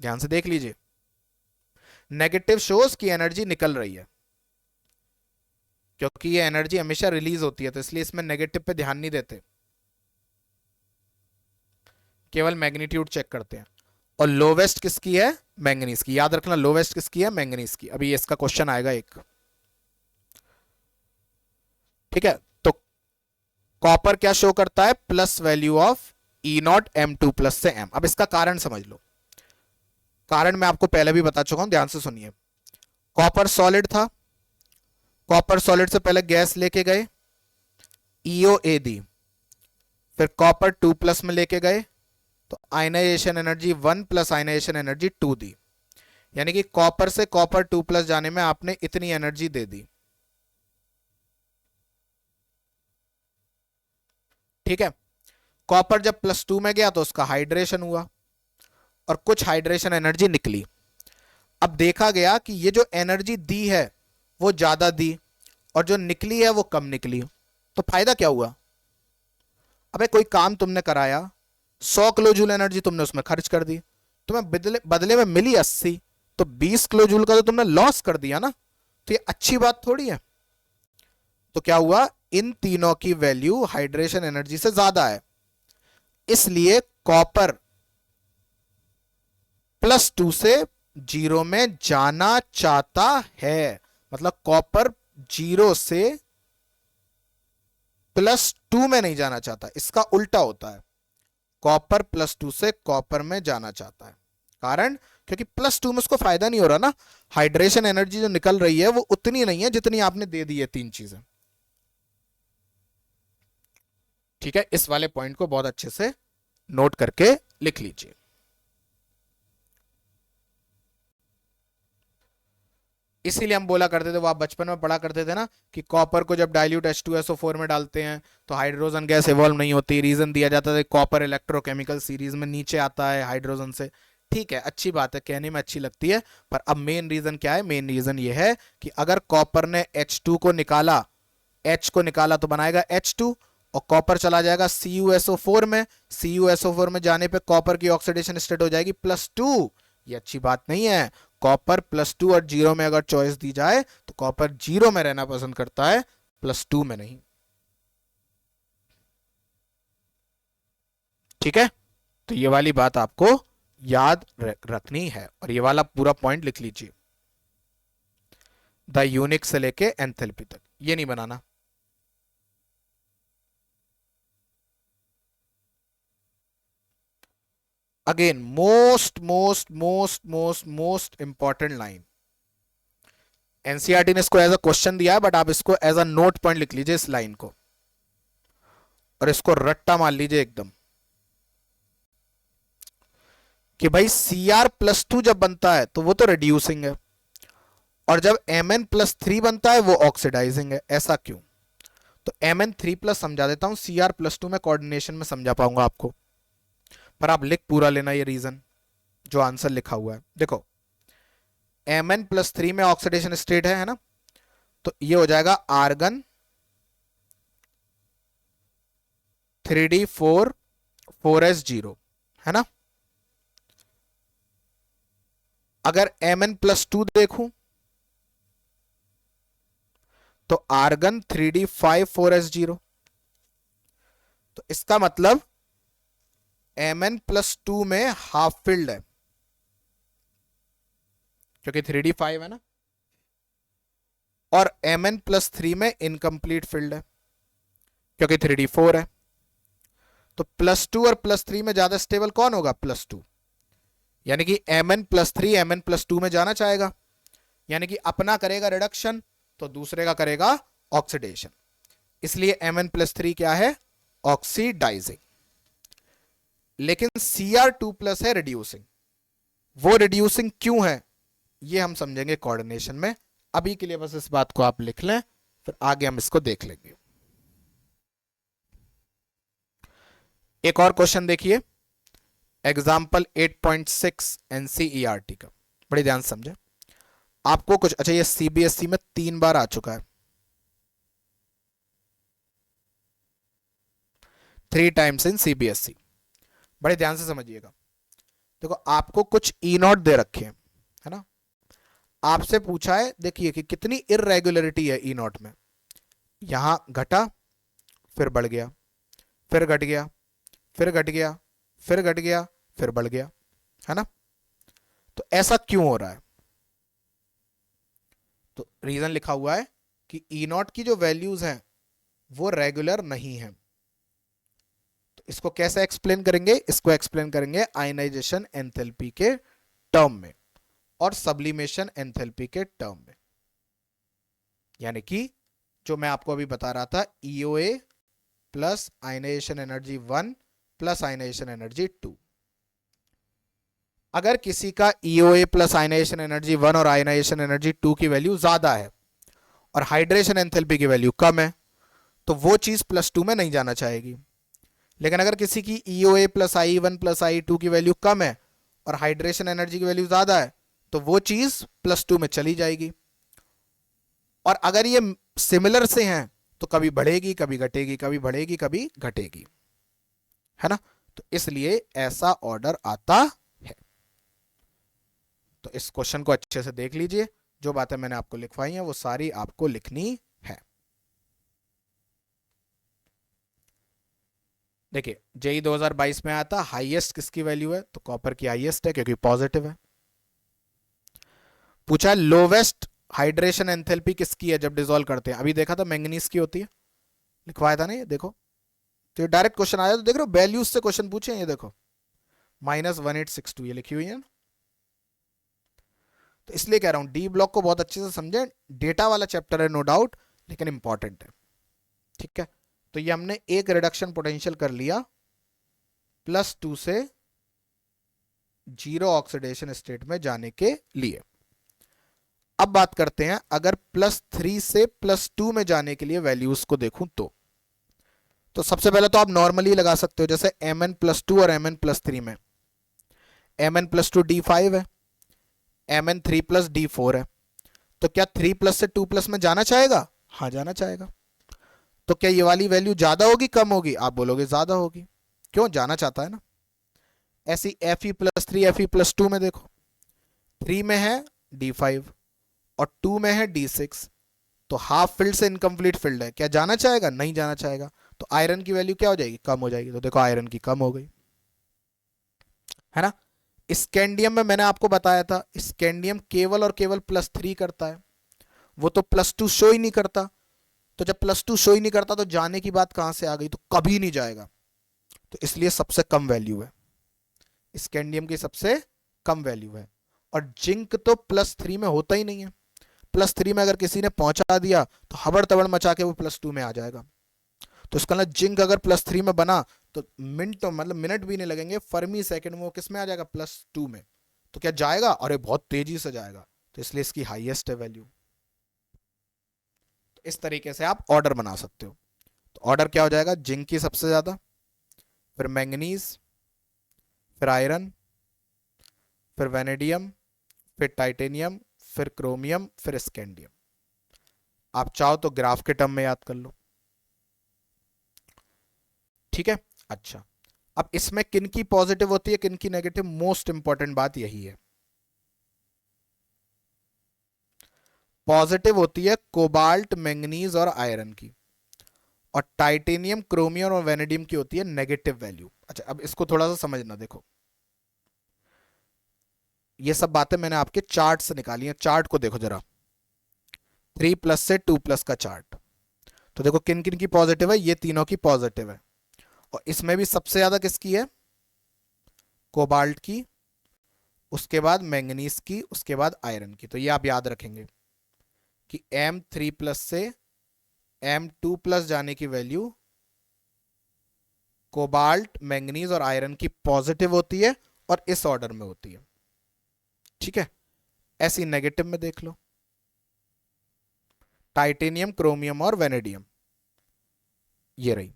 ध्यान से देख लीजिए, नेगेटिव शोज की एनर्जी निकल रही है, क्योंकि ये एनर्जी हमेशा रिलीज होती है, तो इसलिए इसमें नेगेटिव पे ध्यान नहीं देते, केवल मैग्नीट्यूड चेक करते हैं। और लोवेस्ट किसकी है? मैंगनीज की। याद रखना, लोवेस्ट किसकी है? मैंगनीज की। अभी इसका क्वेश्चन आएगा एक, ठीक है। तो कॉपर क्या शो करता है? Plus value of E not M2 plus से M। अब इसका कारण समझ लो। कारण मैं आपको पहले भी बता चुका हूं, ध्यान से सुनिए। कॉपर सॉलिड था, कॉपर सॉलिड से पहले गैस लेके गए, EOA दी, फिर कॉपर 2 प्लस में लेके गए, तो ionization energy 1 plus ionization energy 2 दी। यानी कि कॉपर से कॉपर 2 प्लस जाने में आपने इतनी एनर्जी दे दी, ठीक है। कॉपर जब +2 में गया तो उसका हाइड्रेशन हुआ और कुछ हाइड्रेशन एनर्जी निकली। अब देखा गया कि ये जो एनर्जी दी है वो ज्यादा दी और जो निकली है वो कम निकली, तो फायदा क्या हुआ? अबे कोई काम तुमने कराया, 100 किलो जूल एनर्जी तुमने उसमें खर्च कर दी, तुम्हें बदले में मिली 80, तो 20 किलो जूल का तो तुमने लॉस कर दिया ना। तो ये अच्छी बात थोड़ी है। तो क्या हुआ? इन तीनों की वैल्यू हाइड्रेशन एनर्जी से ज्यादा है, इसलिए कॉपर +2 से 0 में जाना चाहता है। मतलब कॉपर 0 से +2 में नहीं जाना चाहता, इसका उल्टा होता है। कॉपर +2 से कॉपर में जाना चाहता है। कारण, क्योंकि +2 में उसको फायदा नहीं हो रहा ना। हाइड्रेशन एनर्जी जो निकल रही है वो उतनी नहीं है जितनी आपने दे दी है तीन चीजें, ठीक है। इस वाले पॉइंट को बहुत अच्छे से नोट करके लिख लीजिए। इसीलिए हम बोला करते थे, वो आप बचपन में पढ़ा करते थे ना, कि कॉपर को जब डाइल्यूट H2SO4 में डालते हैं तो हाइड्रोजन गैस इवॉल्व नहीं होती। रीजन दिया जाता था कॉपर इलेक्ट्रोकेमिकल सीरीज में नीचे आता है हाइड्रोजन से। ठीक है, अच्छी बात है, कहने में अच्छी लगती है, पर अब मेन रीजन क्या है? मेन रीजन ये है कि अगर कॉपर ने H2 को निकाला, H को निकाला तो बनाएगा H2, और कॉपर चला जाएगा CuSO4 में। CuSO4 में जाने पे कॉपर की ऑक्सीडेशन स्टेट हो जाएगी +2। ये अच्छी बात नहीं है। कॉपर +2 और 0 में अगर चॉइस दी जाए तो कॉपर 0 में रहना पसंद करता है, +2 में नहीं, ठीक है। तो ये वाली बात आपको याद रखनी है, और ये वाला पूरा पॉइंट लिख लीजिए, द यूनिक से लेके एंथैल्पी तक, ये नहीं बनाना। Again most most most most most important line, NCERT ने इसको एज अ क्वेश्चन दिया है, बट आप इसको एज अ नोट पॉइंट लिख लीजिए इस लाइन को, और इसको रट्टा मार लीजिए एकदम, कि भाई Cr+2 जब बनता है तो वो तो रिड्यूसिंग है, और जब Mn+3 बनता है वो ऑक्सीडाइजिंग है। ऐसा क्यों? तो Mn3+ समझा देता हूं, Cr+2 में कोऑर्डिनेशन में समझा पाऊंगा आपको, पर आप लिख पूरा लेना ये रीजन जो आंसर लिखा हुआ है। देखो, Mn+3 में ऑक्सीडेशन स्टेट है ना, तो ये हो जाएगा आर्गन 3d4 4s0, है ना। अगर Mn+2 देखूं तो आर्गन 3d5 4s0, तो इसका मतलब Mn+2 में हाफ फिल्ड है, क्योंकि 3d5 है ना, और Mn+3 में इनकम्प्लीट फील्ड है, क्योंकि 3d4 है। तो +2 और +3 में ज्यादा स्टेबल कौन होगा? +2, यानी कि Mn+3 Mn+2 में जाना चाहेगा, यानी कि अपना करेगा रिडक्शन तो दूसरे का करेगा ऑक्सीडेशन, इसलिए Mn+3 क्या है, ऑक्सीडाइजिंग। लेकिन Cr2+ है रिड्यूसिंग। वो रिड्यूसिंग क्यों है ये हम समझेंगे कोऑर्डिनेशन में। अभी के लिए बस इस बात को आप लिख लें, फिर आगे हम इसको देख लेंगे। एक और क्वेश्चन देखिए, एग्जाम्पल 8.6 NCERT का, बड़े ध्यान से समझे। आपको कुछ, अच्छा ये CBSE में 3 बार आ चुका है, 3 टाइम्स इन CBSE। बड़े ध्यान से समझिएगा। देखो आपको कुछ E0 दे रखे हैं, है ना, आपसे पूछा है, देखिए कि कितनी इरेगुलरिटी है E0 में। यहां घटा, फिर बढ़ गया, फिर घट गया, फिर घट गया, फिर घट गया, फिर बढ़ गया, है ना। तो ऐसा क्यों हो रहा है? तो रीजन लिखा हुआ है कि E0 की जो वैल्यूज हैं वो रेगुलर नहीं है। तो इसको कैसे एक्सप्लेन करेंगे? इसको एक्सप्लेन करेंगे आयनाइजेशन एंथैल्पी के टर्म में और सब्लिमेशन एंथैल्पी के टर्म में। यानी कि जो मैं आपको अभी बता रहा था, EOA plus ionization energy 1 plus ionization energy 2। अगर किसी का EOA प्लस आयनाइजेशन एनर्जी 1 और आयनाइजेशन एनर्जी 2 की वैल्यू ज्यादा है और हाइड्रेशन एंथैल्पी की वैल्यू कम है, तो वो चीज +2 में नहीं जाना चाहेगी। लेकिन अगर किसी की EOA plus IE1 plus IE2 की वैल्यू कम है और हाइड्रेशन एनर्जी की वैल्यू ज्यादा है, तो वो चीज +2 में चली जाएगी। और अगर ये सिमिलर से हैं तो कभी बढ़ेगी कभी घटेगी, कभी बढ़ेगी कभी घटेगी, है ना। तो इसलिए ऐसा ऑर्डर आता है। तो इस क्वेश्चन को अच्छे से देख लीजिए, जो बातें मैंने आपको लिखवाई हैं वो सारी आपको लिखनी है। देखिए जेई 2022 में आया था, हाईएस्ट किसकी वैल्यू है? तो कॉपर की हाईएस्ट है क्योंकि पॉजिटिव है। पूछा लोवेस्ट हाइड्रेशन एंथैल्पी किसकी है जब डिसॉल्व करते हैं? अभी देखा था मैंगनीज की होती है, लिखवाया था ना ये, देखो। तो ये डायरेक्ट क्वेश्चन आया, तो देख रहे हो वैल्यूज से क्वेश्चन पूछे, ये देखो -1862 ये लिखी हुई है। तो इसलिए कह रहा हूं डी ब्लॉक को बहुत अच्छे से समझें, डेटा वाला चैप्टर है नो डाउट, लेकिन इंपॉर्टेंट है, ठीक है। तो ये हमने एक रिडक्शन पोटेंशियल कर लिया +2 से 0 ऑक्सीडेशन स्टेट में जाने के लिए। अब बात करते हैं, अगर +3 से +2 में जाने के लिए वैल्यूज को देखूं तो सबसे पहले तो आप नॉर्मली लगा सकते हो, जैसे Mn+2 और Mn+3 में Mn+2 D5 है, Mn3+ D4 है। तो क्या 3+ से 2+ में जाना चाहेगा? हाँ जाना चाहेगा। तो क्या ये वाली वैल्यू ज्यादा होगी कम होगी? आप बोलोगे ज्यादा होगी, क्यों? जाना चाहता है ना। ऐसी Fe+3 Fe+2 में देखो, 3 में है D5 और 2 में है D6, तो हाफ फील्ड से इनकम्प्लीट फील्ड है, क्या जाना चाहेगा? नहीं जाना चाहेगा। तो आयरन की वैल्यू क्या हो जाएगी? कम हो जाएगी। तो देखो आयरन की कम हो गई, है ना। स्कैंडियम में मैंने आपको बताया था, स्कैंडियम केवल और केवल +3 करता है, वो तो +2 शो ही नहीं करता। तो जब +2 शो ही नहीं करता तो जाने की बात कहां से आ गई? तो कभी नहीं जाएगा। तो इसलिए सबसे कम वैल्यू है, स्कैंडियम की सबसे कम वैल्यू है। और जिंक तो +3 में होता ही नहीं है। +3 में अगर किसी ने पहुंचा दिया तो हबड़ तबड़ मचा के वो +2 में आ जाएगा। तो इसका मतलब जिंक अगर +3 में बना तो मिनट, तो मतलब मिनट भी नहीं लगेंगे, फर्मी सेकंड में वो किस में आ जाएगा? +2 में। तो क्या जाएगा? अरे बहुत तेजी से जाएगा। तो इसलिए इसकी हाईएस्ट है वैल्यू। तो इस तरीके से आप ऑर्डर बना सकते हो। तो ऑर्डर क्या हो जाएगा? जिंक की सबसे ज्यादा, फिर मैंगनीज, फिर आयरन, फिर वेनेडियम, फिर टाइटेनियम, फिर क्रोमियम, फिर स्कैंडियम। आप चाहो तो ग्राफ के टर्म में याद कर लो, ठीक है। अच्छा, अब इसमें किन की पॉजिटिव होती है किन की नेगेटिव? मोस्ट इंपॉर्टेंट बात यही है। पॉजिटिव होती है कोबाल्ट, मैंगनीज और आयरन की, और टाइटेनियम, क्रोमियम और वेनेडियम की होती है नेगेटिव वैल्यू। अच्छा, अब इसको थोड़ा सा समझना, देखो ये सब बातें मैंने आपके चार्ट से निकाली हैं। चार्ट को देखो जरा, 3+ से 2+ का चार्ट। तो देखो किन किन की पॉजिटिव है, ये तीनों की पॉजिटिव है। और इसमें भी सबसे ज्यादा किसकी है? कोबाल्ट की, उसके बाद मैंगनीज की, उसके बाद आयरन की। तो ये आप याद रखेंगे कि M3+ से M2+ जाने की वैल्यू कोबाल्ट, मैंगनीज और आयरन की पॉजिटिव होती है और इस ऑर्डर में होती है। ठीक है, ऐसी नेगेटिव में देख लो, टाइटेनियम, क्रोमियम और वेनेडियम, ये रही।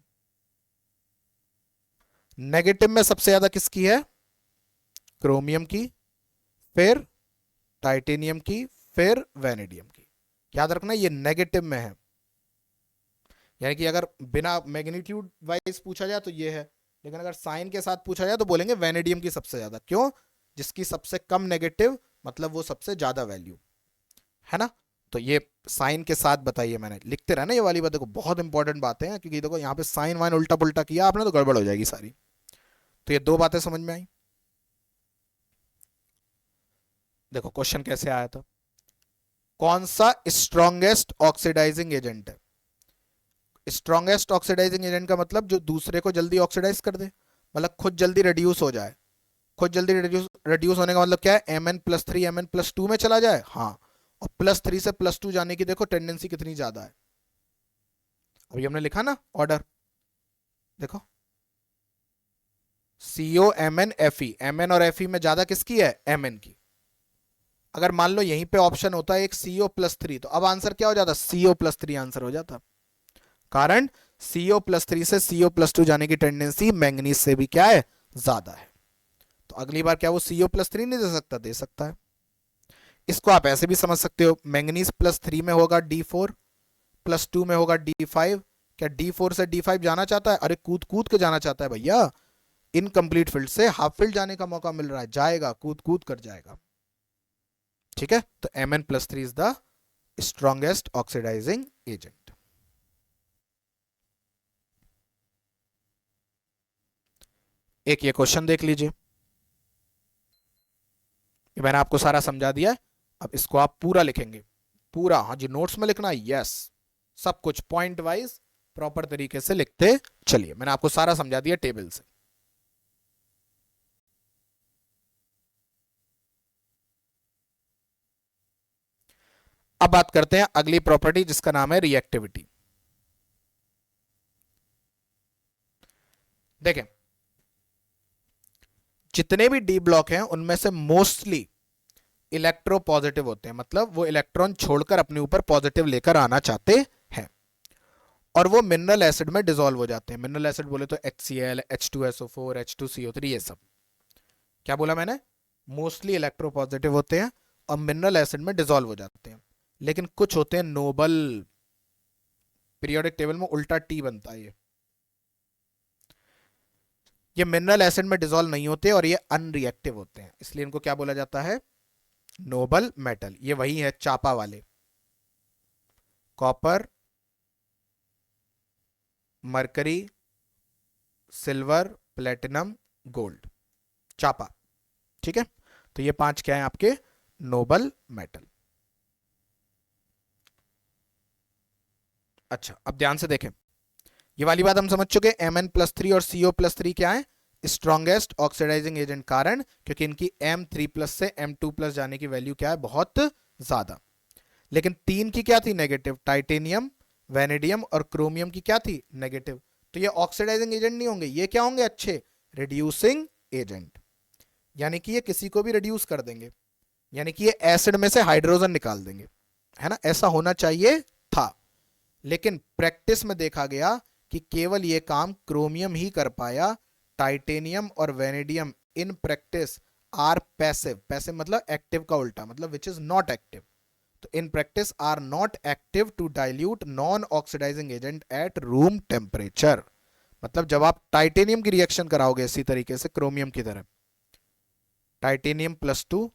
नेगेटिव में सबसे ज्यादा किसकी है? क्रोमियम की, फिर टाइटेनियम की, फिर वेनेडियम की। याद रखना ये नेगेटिव में है, यानी कि अगर बिना मैग्नीट्यूड वाइज पूछा जाए तो ये है, लेकिन अगर साइन के साथ पूछा जाए तो बोलेंगे वेनेडियम की सबसे ज्यादा। क्यों? जिसकी सबसे कम नेगेटिव मतलब वो सबसे ज्यादा वैल्यू है ना। तो ये साइन के साथ बताइए, मैंने लिखते रहना ये वाली बात, देखो बहुत इंपॉर्टेंट बातें हैं, क्योंकि देखो यहाँ पे साइन वाइन उल्टा पुल्टा किया आपने तो गड़बड़ हो जाएगी सारी। तो ये दो बातें समझ में आई। देखो क्वेश्चन कैसे आया था, कौन सा स्ट्रॉन्गेस्ट ऑक्सीडाइजिंग एजेंट है? स्ट्रॉन्गेस्ट ऑक्सीडाइजिंग एजेंट का मतलब जो दूसरे को जल्दी ऑक्सीडाइज कर दे, मतलब खुद जल्दी रिड्यूस हो जाए। खुद जल्दी रिड्यूस रिड्यूस होने का मतलब क्या है? Mn+3 Mn+2 में चला जाए, हाँ। और +3 से +2 जाने की देखो टेंडेंसी कितनी ज्यादा है। अभी हमने लिखा ना ऑर्डर, देखो COMnFe, Mn और Fe में ज्यादा किसकी है? Mn की। अगर मान लो यहीं पे ऑप्शन होता है एक CO+3, तो अब आंसर क्या हो जाता? CO+3 आंसर हो जाता। कारण CO+3 से CO+2 जाने की टेंडेंसी मैंगनीज से भी क्या है? ज्यादा है। तो अगली बार क्या वो CO+3 नहीं दे सकता? दे सकता है। इसको आप ऐसे भी समझ सकते हो, मैंगनीज +3 में होगा D4, +2 में होगा D5। क्या D4 से D5 जाना चाहता है? अरे कूद कूद के जाना चाहता है भैया, इनकम्प्लीट फील्ड से हाफ फील्ड जाने का मौका मिल रहा है, जाएगा, कूद कूद कर जाएगा। ठीक है, तो Mn+3 is the strongest oxidizing agent. एक ये क्वेश्चन देख लीजिए, ये मैंने आपको सारा समझा दिया है। अब इसको आप पूरा लिखेंगे, पूरा, हाँ जी, नोट्स में लिखना है, यस, सब कुछ पॉइंट वाइज प्रॉपर तरीके से लिखते चलिए। मैंने आपको सारा समझा दिया टेबल से। अब बात करते हैं अगली प्रॉपर्टी जिसका नाम है रिएक्टिविटी। देखें, जितने भी डी ब्लॉक हैं उनमें से मोस्टली इलेक्ट्रो पॉजिटिव होते हैं, मतलब वो इलेक्ट्रॉन छोड़कर अपने ऊपर पॉजिटिव लेकर आना चाहते हैं, और वो मिनरल एसिड में डिसॉल्व हो जाते हैं। मिनरल एसिड बोले तो HCl, H2SO4, H2CO3, ये सब। क्या बोला मैंने? मोस्टली इलेक्ट्रो पॉजिटिव होते हैं और मिनरल एसिड में डिसॉल्व हो जाते हैं। लेकिन कुछ होते हैं नोबल, पीरियोडिक टेबल में उल्टा टी बनता है, ये मिनरल एसिड में डिसॉल्व नहीं होते और ये अनरिएक्टिव होते हैं, इसलिए इनको क्या बोला जाता है? Nobel metal. ये वही है चापा वाले, copper, mercury, silver, platinum, gold, चापा। ठीक है, तो ये 5 क्या है आपके? Nobel metal. अच्छा, अब ध्यान से देखें, ये वाली बात हम समझ चुके। Mn+3 और CO+3 क्या है? Strongest oxidizing agent. कारण क्योंकि इनकी M3+ से M2+ जाने की वैल्यू क्या है? बहुत ज्यादा। लेकिन 3 की क्या थी? नेगेटिव। टाइटेनियम, वेनेडियम और क्रोमियम की क्या थी? नेगेटिव। तो ये ऑक्सीडाइजिंग एजेंट नहीं होंगे, ये क्या होंगे? अच्छे रिड्यूसिंग एजेंट, यानी कि ये किसी को भी रिड्यूस कर देंगे, यानी कि ये एसिड में से हाइड्रोजन निकाल देंगे, है ना। ऐसा होना चाहिए था, लेकिन प्रैक्टिस में देखा गया कि केवल ये काम क्रोमियम ही कर पाया। टाइटेनियम और vanadium in practice are passive. Passive मतलब एक्टिव का उल्टा, मतलब विच इज नॉट एक्टिव। तो in practice are not active to dilute non oxidizing agent at room temperature. मतलब जब आप टाइटेनियम की रिएक्शन कराओगे इसी तरीके से क्रोमियम की तरह, टाइटेनियम +2,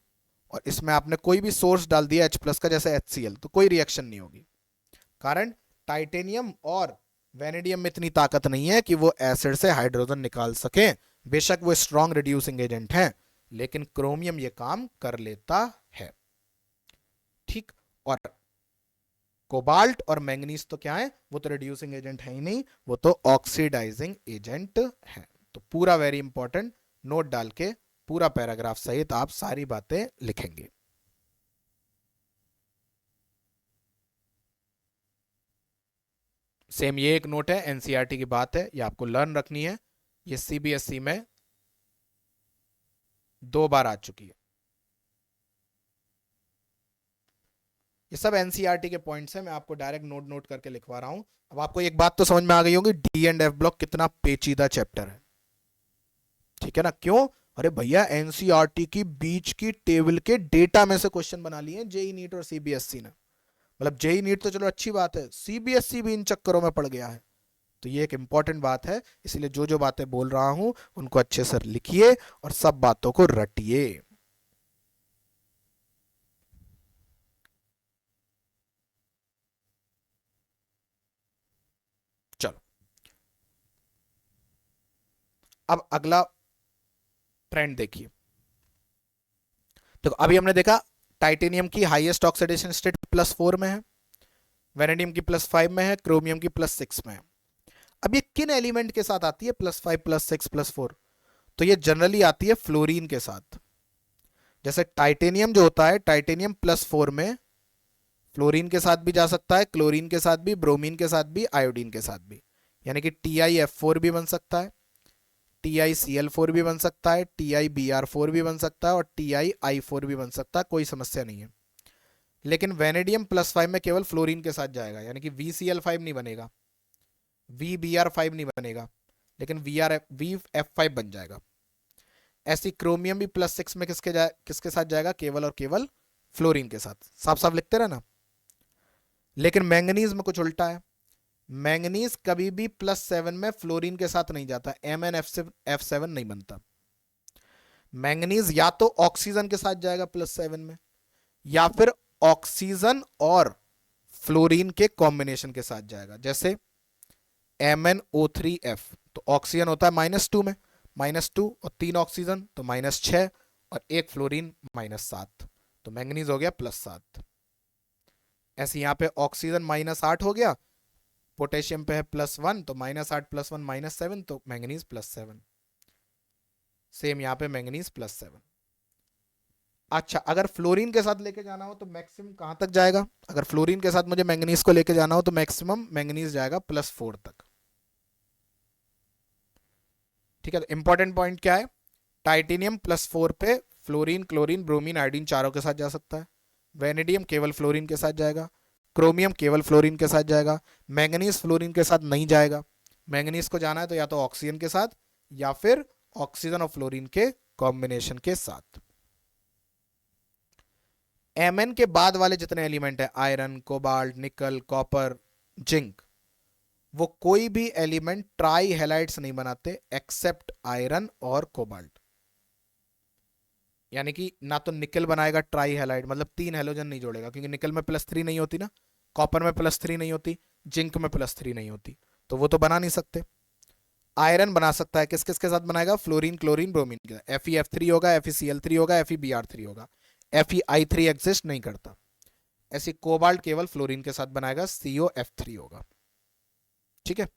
और इसमें आपने कोई भी सोर्स डाल दिया H+ का, जैसे HCl, तो कोई रिएक्शन नहीं होगी। कारण टाइटेनियम और वेनेडियम में इतनी ताकत नहीं है कि वो एसिड से हाइड्रोजन निकाल सके। बेशक वो स्ट्रॉन्ग रिड्यूसिंग एजेंट है, लेकिन क्रोमियम ये काम कर लेता है। ठीक, और कोबाल्ट और मैंगनीज तो क्या है? वो तो रिड्यूसिंग एजेंट है ही नहीं, वो तो ऑक्सीडाइजिंग एजेंट है। तो पूरा वेरी इंपॉर्टेंट नोट डाल के पूरा पैराग्राफ सहित आप सारी बातें लिखेंगे। सेम ये एक नोट है, एनसीईआरटी की बात है, ये आपको लर्न रखनी है। ये सीबीएसई में 2 बार आ चुकी है। ये सब एनसीईआरटी के पॉइंट्स हैं, मैं आपको डायरेक्ट नोट नोट करके लिखवा रहा हूं। अब आपको एक बात तो समझ में आ गई होगी, डी एंड एफ ब्लॉक कितना पेचीदा चैप्टर है, ठीक है ना? क्यों? अरे भैया एनसीईआरटी की बीच की टेबल के डेटा में से क्वेश्चन बना लिए जेई नीट और सीबीएसई ने। मतलब जेई नीट तो चलो अच्छी बात है, सीबीएसई भी इन चक्करों में पड़ गया है। तो ये एक इंपॉर्टेंट बात है, इसलिए जो जो बातें बोल रहा हूं उनको अच्छे से लिखिए और सब बातों को रटिए। चलो अब अगला ट्रेंड देखिए। तो अभी हमने देखा टाइटेनियम की हाईएस्ट ऑक्सीडेशन स्टेट +4 में है, वेनेडियम की +5 में है, क्रोमियम की +6 में है। अब ये किन एलिमेंट के साथ आती है +5 +6 +4? तो ये जनरली आती है फ्लोरीन के साथ। जैसे टाइटेनियम जो होता है, टाइटेनियम +4 में फ्लोरीन के साथ भी जा सकता है, क्लोरीन के साथ भी, ब्रोमीन के साथ भी, आयोडीन के साथ भी। यानी कि TiF4 भी बन सकता है, TiCl4 भी बन सकता है, TiBr4 भी बन सकता है और TiI4 भी बन सकता है, कोई समस्या नहीं है। लेकिन वेनेडियम +5 में केवल फ्लोरीन के साथ जाएगा, यानी कि VCl5 नहीं बनेगा, VBr5 नहीं बनेगा, लेकिन VF5 बन जाएगा। ऐसी क्रोमियम भी +6 में किसके साथ जाएगा? केवल और केवल फ्लोरीन के साथ। साफ साफ लिखते रहना। लेकिन मैंगनीज में कुछ उल्टा है, मैंगनीज कभी भी +7 में फ्लोरीन के साथ नहीं जाता, MnF7 नहीं बनता। मैंगनीज या तो ऑक्सीजन के साथ जाएगा +7 में, या फिर ऑक्सीजन और फ्लोरीन के कॉम्बिनेशन के साथ जाएगा। जैसे MnO3F, तो ऑक्सीजन होता है -2 में, -2 और 3 ऑक्सीजन तो -6 और 1 फ्लोरीन -7, तो मैंगनीज हो गया +7। ऐसे यहां पे ऑक्सीजन -8 हो गया, पोटेशियम पे है +1 तो -8 +1 -7 तो मैंगनीज +7। सेम यहां पे मैंगनीज +7। अच्छा, अगर फ्लोरीन के साथ लेके जाना हो तो मैक्सिमम कहां तक जाएगा? अगर फ्लोरीन के साथ मुझे मैंगनीज को लेके जाना हो तो मैक्सिमम मैंगनीज जाएगा +4 तक। ठीक है, तो इंपॉर्टेंट पॉइंट क्या है? टाइटेनियम +4 पे फ्लोरीन, क्लोरीन, ब्रोमीन, आयोडीन चारों के साथ जा सकता है। वेनेडियम केवल फ्लोरीन के साथ जाएगा, क्रोमियम केवल फ्लोरीन के साथ जाएगा, मैंगनीज फ्लोरीन के साथ नहीं जाएगा। मैंगनीज को जाना है तो या तो ऑक्सीजन के साथ या फिर ऑक्सीजन और फ्लोरीन के कॉम्बिनेशन के साथ। Mn के बाद वाले जितने एलिमेंट है, आयरन, कोबाल्ट, निकल, कॉपर, जिंक, वो कोई भी एलिमेंट ट्राई हैलाइड्स नहीं बनाते एक्सेप्ट आयरन और कोबाल्ट। यानी कि ना तो निकल बनाएगा ट्राई हैलाइड, मतलब 3 हैलोजन नहीं जोड़ेगा, क्योंकि निकल में +3 नहीं होती ना, कॉपर में +3 नहीं होती, जिंक में +3 नहीं होती, तो वो तो बना नहीं सकते। आयरन बना सकता है, किस किस के साथ बनाएगा? फ्लोरीन, क्लोरीन, ब्रोमीन के साथ। FeF3 होगा, FeCl3 होगा, FeBr3 होगा, FeI3 एग्जिस्ट नहीं करता। ऐसी कोबाल्ट केवल फ्लोरीन के साथ बनाएगा, COF3 होगा। ठीक है,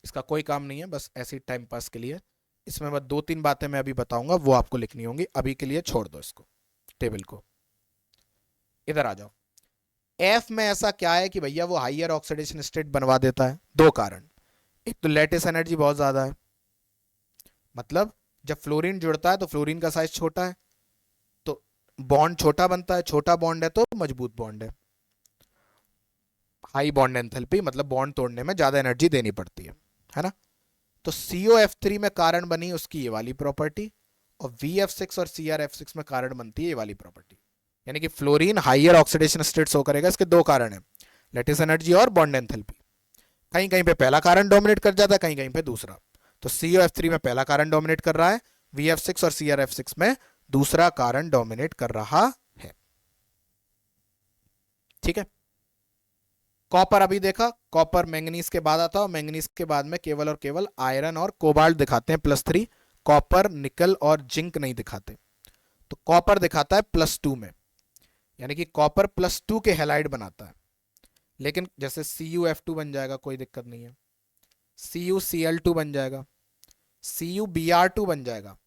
इसका कोई काम नहीं है, बस ऐसी टाइम पास के लिए। इसमें बस 2-3 बातें मैं अभी बताऊंगा, वो आपको लिखनी होंगी, अभी के लिए छोड़ दो इसको, टेबल को। इधर आ जाओ। एफ में ऐसा क्या है कि भैया वो हाइयर ऑक्सीडेशन स्टेट बनवा देता है? 2 कारण। एक तो लेटिस एनर्जी बहुत ज्यादा है, मतलब जब फ्लोरीन जुड़ता है तो फ्लोरीन का साइज छोटा है, तो बॉन्ड छोटा बनता है, छोटा बॉन्ड है तो मजबूत बॉन्ड है। हाई बॉन्ड एंथैल्पी, मतलब बॉन्ड तोड़ने में ज्यादा एनर्जी देनी पड़ती है ना? तो COF3 में कारण बनी उसकी ये वाली प्रॉपर्टी, और VF6 और CrF6 में कारण बनती है ये वाली प्रॉपर्टी। यानी कि fluorine higher oxidation state show करेगा। इसके 2 कारण है, लेटिस एनर्जी और बॉन्ड एंथैल्पी। कहीं कहीं पे पहला कारण डोमिनेट कर जाता है, कहीं कहीं पे दूसरा। तो COF3 में पहला कारण डोमिनेट कर रहा है, VF6 और CrF6 में दूसरा कारण डोमिनेट कर रहा है। ठीक है, कॉपर अभी देखा, कॉपर मैंगनीज के बाद आता है, और मैंगनीज के बाद में केवल और केवल आयरन और कोबाल्ट दिखाते हैं +3, कॉपर, निकल और जिंक नहीं दिखाते। तो कॉपर दिखाता है +2 में, यानी कि कॉपर +2 के हैलाइड बनाता है। लेकिन जैसे CuF2 बन जाएगा, कोई दिक्कत नहीं है, CuCl2 बन जाएगा, CuBr2 बन जाएगा,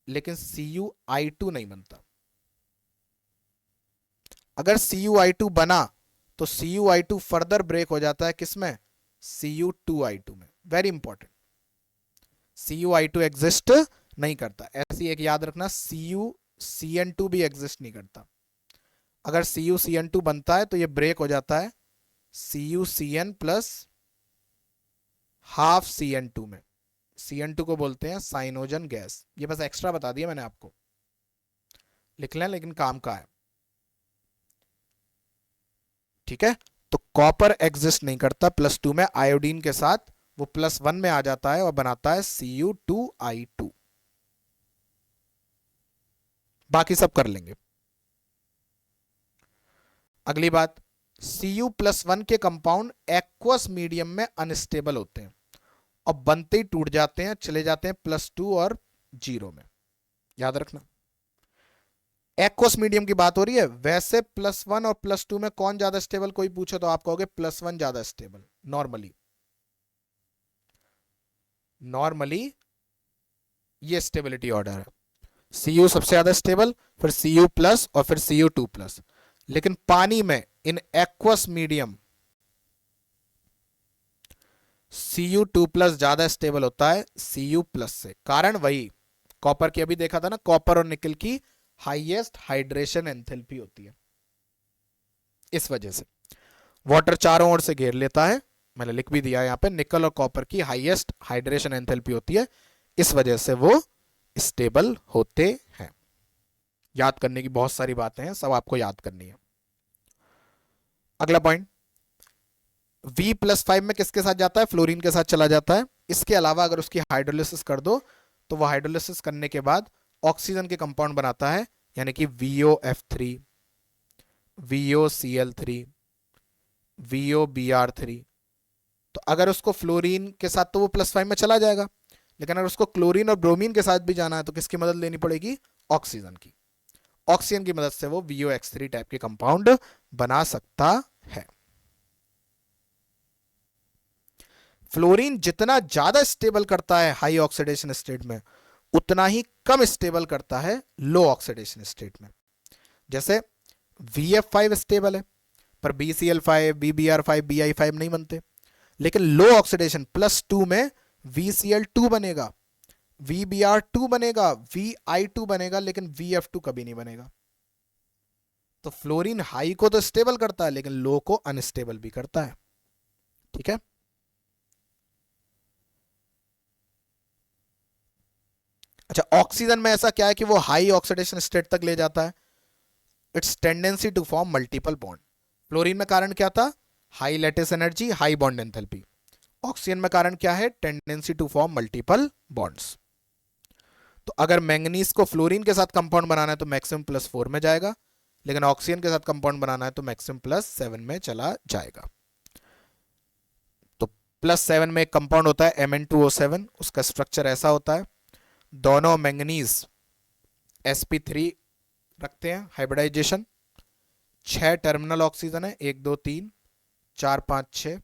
लेकिन CuI2 नहीं बनता। अगर CuI2 बना तो CuI2 फर्दर ब्रेक हो जाता है किसमें, Cu2I2 में। वेरी इंपॉर्टेंट, CuI2 एग्जिस्ट नहीं करता। ऐसी एक याद रखना, CuCN2 भी एग्जिस्ट नहीं करता। अगर CuCN2 बनता है तो ये ब्रेक हो जाता है CuCN प्लस हाफ CN2 में। CN2 को बोलते हैं साइनोजन गैस। ये बस एक्स्ट्रा बता दिया मैंने आपको, लिख लें लेकिन काम का है, ठीक है। तो कॉपर एग्जिस्ट नहीं करता +2 में, आयोडीन के साथ वो +1 में आ जाता है और बनाता है Cu2I2। बाकी सब कर लेंगे। अगली बात, Cu+1 के कंपाउंड एक्वस मीडियम में अनस्टेबल होते हैं और बनते ही टूट जाते हैं, चले जाते हैं +2 और 0 में। याद रखना, एक्वस मीडियम की बात हो रही है। वैसे +1 और +2 में कौन ज्यादा स्टेबल, कोई पूछे तो आप कहोगे +1 ज्यादा स्टेबल। नॉर्मली ये स्टेबिलिटी ऑर्डर है। Cu सबसे ज्यादा स्टेबल, फिर Cu+ और फिर Cu2+। लेकिन पानी में इन एक्वस मीडियम Cu2+ ज्यादा स्टेबल होता है Cu+ से। कारण वही, कॉपर की अभी देखा था ना, कॉपर और निकल की हाईएस्ट हाइड्रेशन एंथैल्पी होती है। इस वजह से वाटर चारों ओर से घेर लेता है, मैंने लिख भी दिया यहां पे, निकल और कॉपर की हाईएस्ट हाइड्रेशन एंथैल्पी होती है, इस वजह से वो स्टेबल होते हैं। याद करने की बहुत सारी बातें हैं, सब आपको याद करनी है। अगला पॉइंट, V+5 में किसके साथ जाता है, फ्लोरीन के साथ चला जाता है। इसके अलावा अगर उसकी हाइड्रोलिसिस कर दो तो वह हाइड्रोलिसिस करने के बाद ऑक्सीजन के कंपाउंड बनाता है, यानी कि VOF3, VOCl3, VOBr3। तो अगर उसको फ्लोरीन के साथ तो वो +5 में चला जाएगा, लेकिन अगर उसको क्लोरीन और ब्रोमीन के साथ भी जाना है तो किसकी मदद लेनी पड़ेगी, ऑक्सीजन की। ऑक्सीजन की मदद से वो VOX3 टाइप के कंपाउंड बना सकता है। फ्लोरीन जितना ज्यादा स्टेबल करता है हाई ऑक्सीडेशन स्टेट में, उतना ही कम स्टेबल करता है लो ऑक्सीडेशन स्टेट में। जैसे VF5 स्टेबल है, पर BCl5, BBr5, BI5 नहीं बनते। लेकिन लो ऑक्सीडेशन +2 में VCl2 बनेगा, VBr2 बनेगा, VI2 बनेगा, लेकिन VF2 कभी नहीं बनेगा। तो फ्लोरीन हाई को तो स्टेबल करता है लेकिन लो को अनस्टेबल भी करता है, ठीक है। अच्छा, ऑक्सीजन में ऐसा क्या है कि वो हाई ऑक्सीडेशन स्टेट तक ले जाता है, its tendency to form multiple bond. Fluorine में कारण क्या था, high lattice energy, high bond enthalpy. Oxygen में कारण क्या है, tendency to form multiple bonds. तो अगर मैंगनीज को फ्लोरीन के साथ कंपाउंड बनाना है तो मैक्सिमम +4 में जाएगा, लेकिन ऑक्सीजन के साथ कंपाउंड बनाना है तो मैक्सिमम +7 में चला जाएगा। तो +7 में एक कंपाउंड होता है Mn2O7, उसका स्ट्रक्चर ऐसा होता है, दोनों मैंगनीज sp3 रखते हैं, हाइब्रिडाइजेशन। 6 टर्मिनल ऑक्सीजन है, 1 2 3 4 5 6,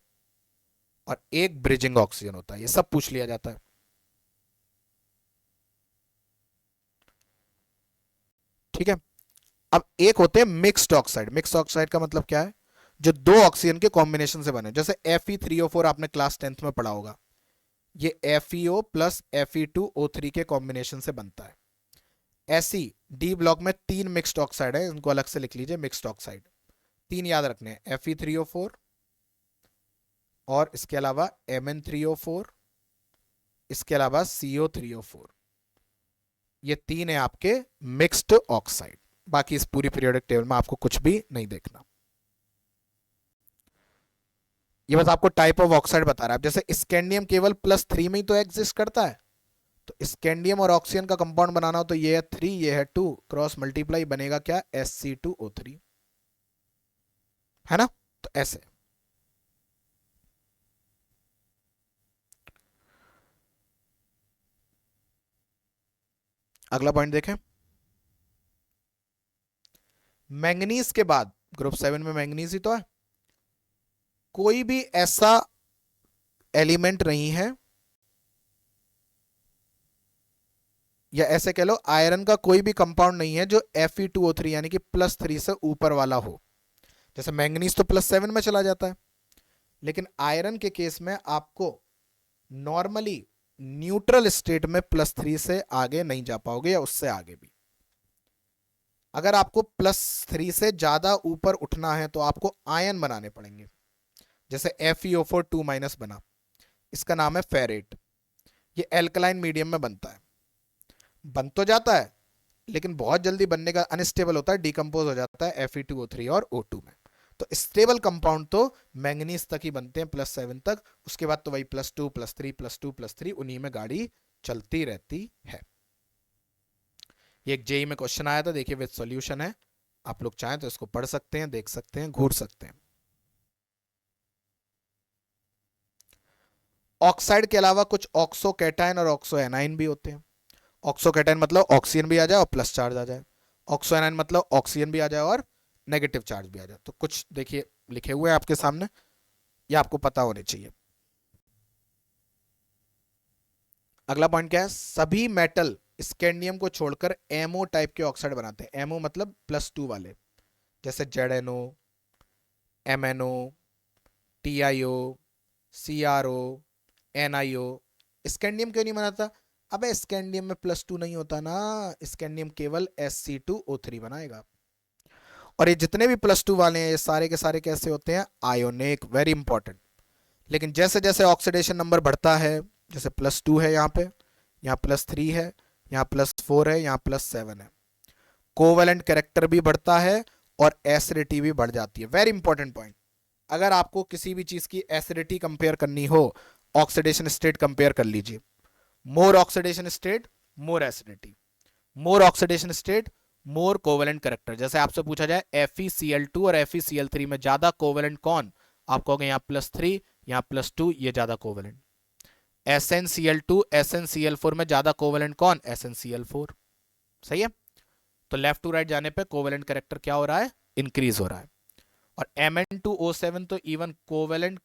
और एक ब्रिजिंग ऑक्सीजन होता है। ये सब पूछ लिया जाता है, ठीक है। अब एक होते हैं मिक्स्ड ऑक्साइड। मिक्स्ड ऑक्साइड का मतलब क्या है, जो दो ऑक्सीजन के कॉम्बिनेशन से बने, जैसे Fe3O4 आपने क्लास 10th में पढ़ा होगा, ये FeO प्लस Fe2O3 के कॉम्बिनेशन से बनता है। ऐसी डी ब्लॉक में 3 मिक्स्ड ऑक्साइड है, इनको अलग से लिख लीजिए, मिक्स्ड ऑक्साइड 3 याद रखने हैं, Fe3O4 और इसके अलावा Mn3O4, इसके अलावा CO3O4। ये 3 है आपके मिक्स्ड ऑक्साइड। बाकी इस पूरी पीरियोडिक टेबल में आपको कुछ भी नहीं देखना, ये बस आपको टाइप ऑफ ऑक्साइड बता रहा है। जैसे स्कैंडियम केवल +3 में ही तो एग्जिस्ट करता है, तो स्कैंडियम और ऑक्सीजन का कंपाउंड बनाना हो तो ये है 3, ये है 2, क्रॉस मल्टीप्लाई बनेगा क्या, Sc2O3, है ना। तो ऐसे अगला पॉइंट देखें, मैंगनीज के बाद ग्रुप 7 में मैंगनीज ही तो है, कोई भी ऐसा एलिमेंट नहीं है या ऐसे कह लो आयरन का कोई भी कंपाउंड नहीं है जो Fe2O3 यानी कि +3 से ऊपर वाला हो। जैसे मैंगनीज तो +7 में चला जाता है, लेकिन आयरन के केस में आपको नॉर्मली न्यूट्रल स्टेट में +3 से आगे नहीं जा पाओगे, या उससे आगे भी। अगर आपको +3 से ज्यादा ऊपर उठना है तो आपको आयन बनाने पड़ेंगे। जैसे FeO4 2- बना, इसका नाम है फेरेट। ये एल्कलाइन मीडियम में बनता है, बन तो जाता है लेकिन बहुत जल्दी बनने का, अनस्टेबल होता है, डिकम्पोज हो जाता है Fe2O3 और O2 में। तो स्टेबल कंपाउंड तो मैंगनीज तक ही बनते हैं, +7 तक। उसके बाद तो वही +2 +3 +2 +3, उन्हीं में गाड़ी चलती रहती है। ये एक जेई में क्वेश्चन आया था, देखिए विद सॉल्यूशन है। आप लोग चाहें तो इसको पढ़ सकते हैं, देख सकते हैं, घूर सकते हैं। ऑक्साइड के अलावा कुछ ऑक्सो कैटायन और ऑक्सो एनाइन भी होते हैं। ऑक्सो कैटायन मतलब ऑक्सीजन भी आ जाए और प्लस चार्ज आ जाए, ऑक्सो एनाइन मतलब ऑक्सीजन भी आ जाए और नेगेटिव चार्ज भी आ जाए। तो कुछ देखिए लिखे हुए हैं आपके सामने, ये आपको पता होने चाहिए। अगला पॉइंट क्या है, सभी मेटल स्कैंडियम को छोड़कर एमओ टाइप के ऑक्साइड बनाते हैं। एमओ मतलब +2 वाले, जैसे ZnO, MnO, TiO, CrO, NiO। Scandium क्यों नहीं बनाता? अबे स्कैंडियम में +2 नहीं होता ना, स्कैंडियम केवल Sc2O3 बनाएगा। और ये जितने भी +2 वाले हैं, ये सारे के सारे कैसे होते हैं? Ionic, very important. लेकिन जैसे जैसे ऑक्सीडेशन नंबर बढ़ता है, जैसे +2 है यहाँ पे, यहाँ +3 है, यहाँ +4 है, यहाँ +7 है, कोवेलेंट कैरेक्टर भी बढ़ता है और एसिडिटी भी बढ़ जाती है। Very important point. अगर आपको किसी भी चीज की एसिडिटी कंपेयर करनी हो, ऑक्सीडेशन स्टेट कंपेयर कर लीजिए। मोर ऑक्सीडेशन स्टेट, मोर एसिडिटी, मोर ऑक्सीडेशन स्टेट, मोर कोवेलेंट कैरेक्टर। जैसे आपसे पूछा जाए FeCl2 और FeCl3 में ज्यादा कोवेलेंट कौन, आप कहोगे यहाँ +3, यहाँ +2, ये ज्यादा कोवेलेंट। SnCl2 SnCl4 में ज्यादा कोवेलेंट कौन? SnCl4। सही है। तो लेफ्ट टू राइट जाने पे कोवेलेंट कैरेक्टर क्या हो रहा है? इंक्रीज हो रहा है। और Mn2O7 तो इवन कोवेलेंट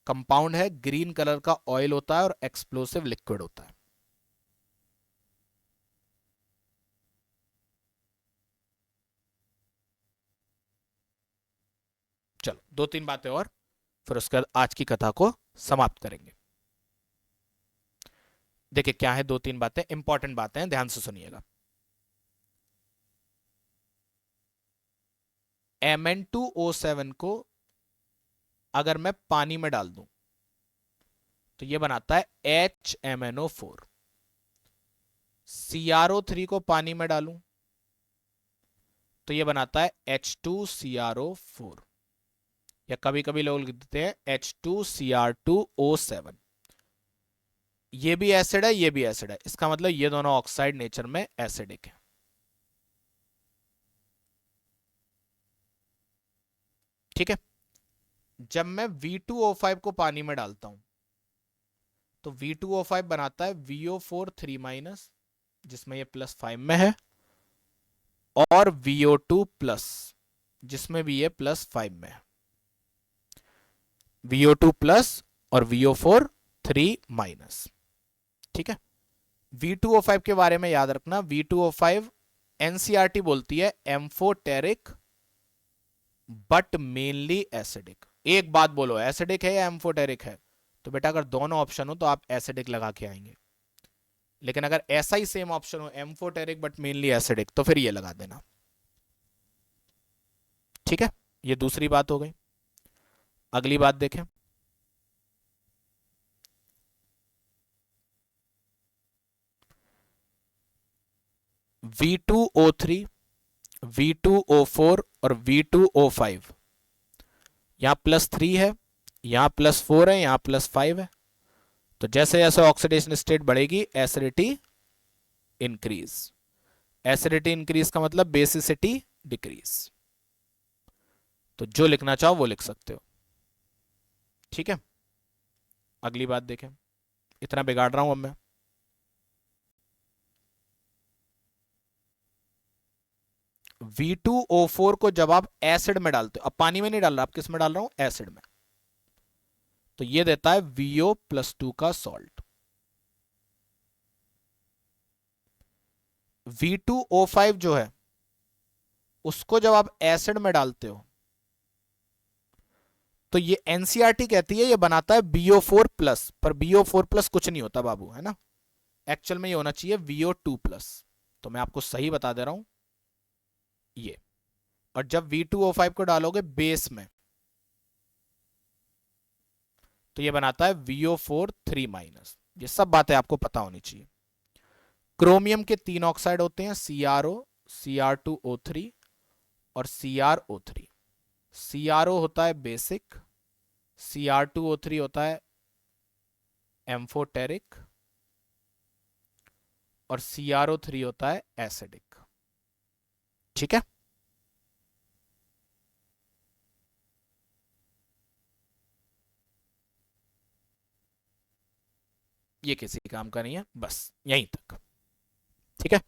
कंपाउंड है, ग्रीन कलर का ऑयल होता है और एक्सप्लोसिव लिक्विड होता है। चलो 2-3 बातें और, फिर उसके बाद आज की कथा को समाप्त करेंगे। देखिए क्या है, 2-3 बातें इंपॉर्टेंट बातें हैं, ध्यान से सुनिएगा। Mn2O7 को अगर मैं पानी में डाल दूं तो ये बनाता है HMnO4। CrO3 को पानी में डालूं तो ये बनाता है H2CrO4, या कभी कभी लोग लिख देते हैं H2Cr2O7। ये भी एसिड है, ये भी एसिड है, इसका मतलब ये दोनों ऑक्साइड नेचर में एसिडिक है। ठीक है। जब मैं V2O5 को पानी में डालता हूं तो V2O5 बनाता है VO4 3- जिसमें ये +5 में है, और VO2+ जिसमें भी ये +5 में है। VO2+ और VO4 3-। ठीक है। V2O5 के बारे में याद रखना, V2O5 NCERT बोलती है एम्फोटेरिक बट मेनली एसिडिक। एक बात बोलो, एसिडिक है या एम्फोटेरिक है? तो बेटा अगर दोनों ऑप्शन हो तो आप एसिडिक लगा के आएंगे, लेकिन अगर ऐसा ही सेम ऑप्शन हो एम्फोटेरिक बट मेनली एसिडिक, तो फिर ये लगा देना। ठीक है, ये दूसरी बात हो गई। अगली बात देखें, V2O3, V2O4 और V2O5, यहां +3 है, यहां +4 है, यहां +5 है। तो जैसे जैसे ऑक्सीडेशन स्टेट बढ़ेगी एसिडिटी इंक्रीज। एसिडिटी इंक्रीज का मतलब बेसिसिटी डिक्रीज। तो जो लिखना चाहो वो लिख सकते हो। ठीक है। अगली बात देखें, इतना बिगाड़ रहा हूं अब मैं। V2O4 को जब आप एसिड में डालते हो, अब पानी में नहीं डाल रहा, आप किस में डाल रहा हूं? एसिड में। तो ये देता है VO+2 का सॉल्ट। V2O5 जो है उसको जब आप एसिड में डालते हो तो ये एनसीईआरटी कहती है ये बनाता है BO4+, पर BO4+ कुछ नहीं होता बाबू, है ना। एक्चुअल में ये होना चाहिए VO2+। तो मैं आपको सही बता दे रहा हूं ये। और जब V2O5 को डालोगे बेस में तो ये बनाता है VO4 3-। ये सब बातें आपको पता होनी चाहिए। क्रोमियम के 3 ऑक्साइड होते हैं, CrO, Cr2O3 और CrO3। CrO होता है बेसिक, Cr2O3 होता है एम्फोटेरिक और CrO3 होता है एसिडिक। ठीक है। ये किसी काम का नहीं है, बस यहीं तक। ठीक है।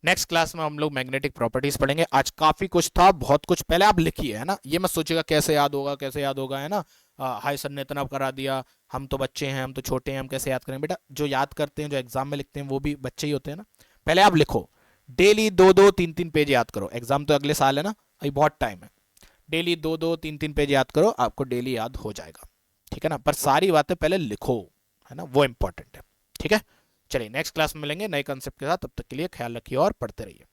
नेक्स्ट क्लास में हम लोग मैग्नेटिक प्रॉपर्टीज पढ़ेंगे। आज काफी कुछ था, बहुत कुछ पहले आप लिखिए, है ना। ये मत सोचिएगा कैसे याद होगा कैसे याद होगा, है ना। हाय सर ने इतना करा दिया, हम तो बच्चे हैं, हम तो छोटे हैं, हम कैसे याद करेंगे। बेटा जो याद करते हैं, जो एग्जाम में लिखते हैं, वो भी बच्चे ही होते हैं ना। पहले आप लिखो, डेली 2-2, 3-3 पेज याद करो। एग्जाम तो अगले साल है ना, अभी बहुत टाइम है। डेली 2-2, 3-3 पेज याद करो, आपको डेली याद हो जाएगा। ठीक है ना, पर सारी बातें पहले लिखो, है ना, वो इंपॉर्टेंट है। ठीक है। चलिए नेक्स्ट क्लास में मिलेंगे नए कंसेप्ट के साथ। तब तक के लिए ख्याल रखिए और पढ़ते रहिए।